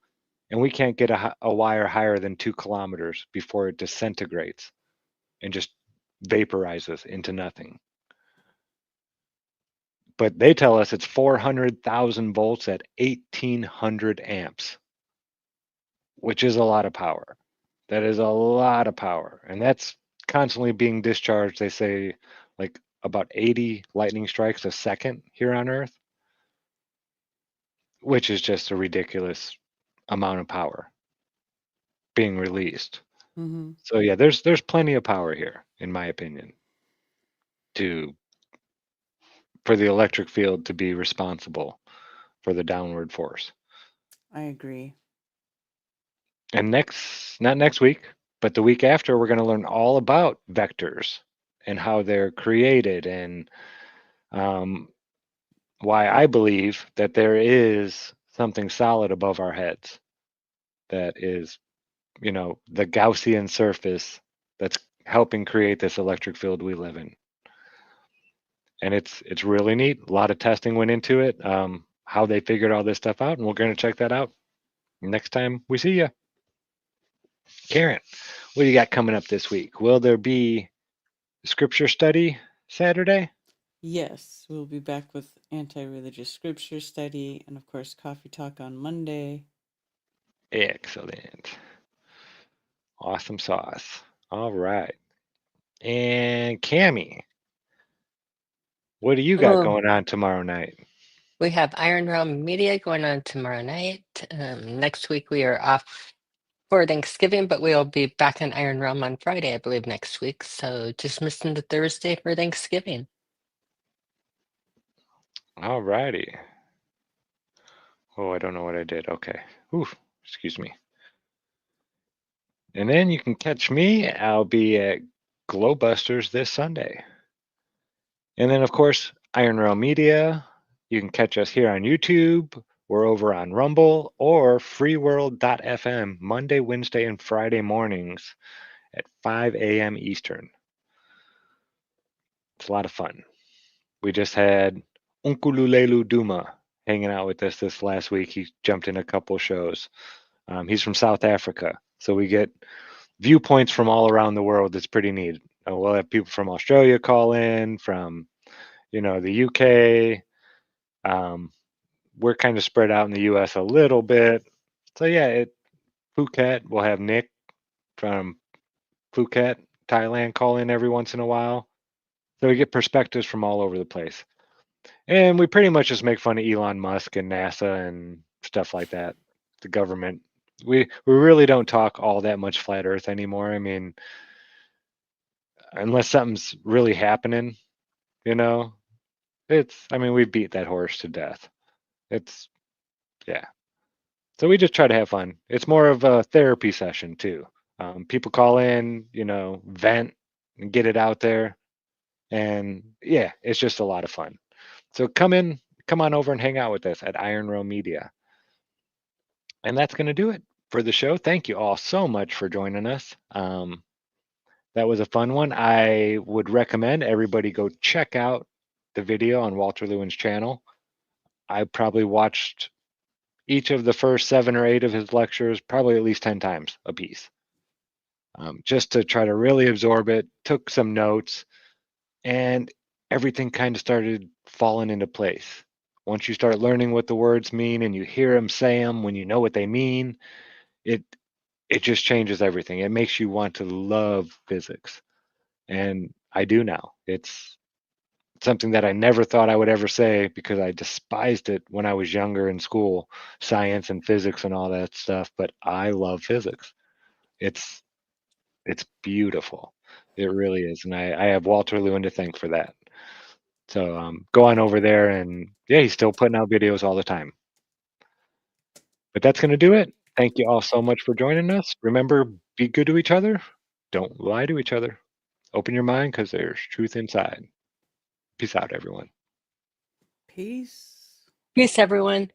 And we can't get a wire higher than 2 kilometers before it disintegrates and just vaporizes into nothing. But they tell us it's 400,000 volts at 1,800 amps, which is a lot of power. That is a lot of power. And that's constantly being discharged, they say, like about 80 lightning strikes a second here on Earth, which is just a ridiculous amount of power being released. Mm-hmm. So yeah, there's plenty of power here, in my opinion, for the electric field to be responsible for the downward force. I agree. And not next week, but the week after, we're going to learn all about vectors and how they're created and why I believe that there is something solid above our heads that is, the Gaussian surface that's helping create this electric field we live in. and it's really neat. A lot of testing went into it, how they figured all this stuff out, and we're going to check that out next time we see you. Karen, what do you got coming up this week? Will there be scripture study Saturday? Yes, we'll be back with anti-religious scripture study and, of course, coffee talk on Monday. Excellent. Awesome sauce. All right. And Cammie, what do you got Oh, going on tomorrow night? we have Iron Realm Media going on tomorrow night. Next week we are off for Thanksgiving, but we'll be back on Iron Realm on Friday, I believe, next week. So just missing the Thursday for Thanksgiving. All righty. Oh, I don't know what I did. Okay. Oof, excuse me. And then you can catch me. I'll be at GLOBEBUSTERS this Sunday. And then, of course, Iron Realm Media. You can catch us here on YouTube. We're over on Rumble or freeworld.fm Monday, Wednesday, and Friday mornings at 5 a.m. Eastern. It's a lot of fun. We just had Unkululelu Duma hanging out with us this last week. He jumped in a couple shows. He's from South Africa, so we get viewpoints from all around the world. It's pretty neat. We'll have people from Australia call in, from the UK. We're kind of spread out in the US a little bit. So yeah, Phuket, we'll have Nick from Phuket, Thailand call in every once in a while. So we get perspectives from all over the place. And we pretty much just make fun of Elon Musk and NASA and stuff like that, the government. We really don't talk all that much flat Earth anymore. I mean, unless something's really happening, we beat that horse to death. Yeah. So we just try to have fun. It's more of a therapy session too. People call in, vent and get it out there. And yeah, it's just a lot of fun. So come on over and hang out with us at Iron Realm Media. And that's going to do it for the show. Thank you all so much for joining us. That was a fun one. I would recommend everybody go check out the video on Walter Lewin's channel. I probably watched each of the first 7 or 8 of his lectures probably at least 10 times a piece, just to try to really absorb it. Took some notes, and everything kind of started falling into place. Once you start learning what the words mean and you hear him say them when you know what they mean, it just changes everything. It makes you want to love physics. And I do now. It's something that I never thought I would ever say, because I despised it when I was younger in school, science and physics and all that stuff. But I love physics. It's beautiful. It really is. And I have Walter Lewin to thank for that. So go on over there, and yeah, he's still putting out videos all the time. But that's going to do it. Thank you all so much for joining us. Remember, be good to each other. Don't lie to each other. Open your mind, because there's truth inside. Peace out, everyone. Peace. Peace, everyone.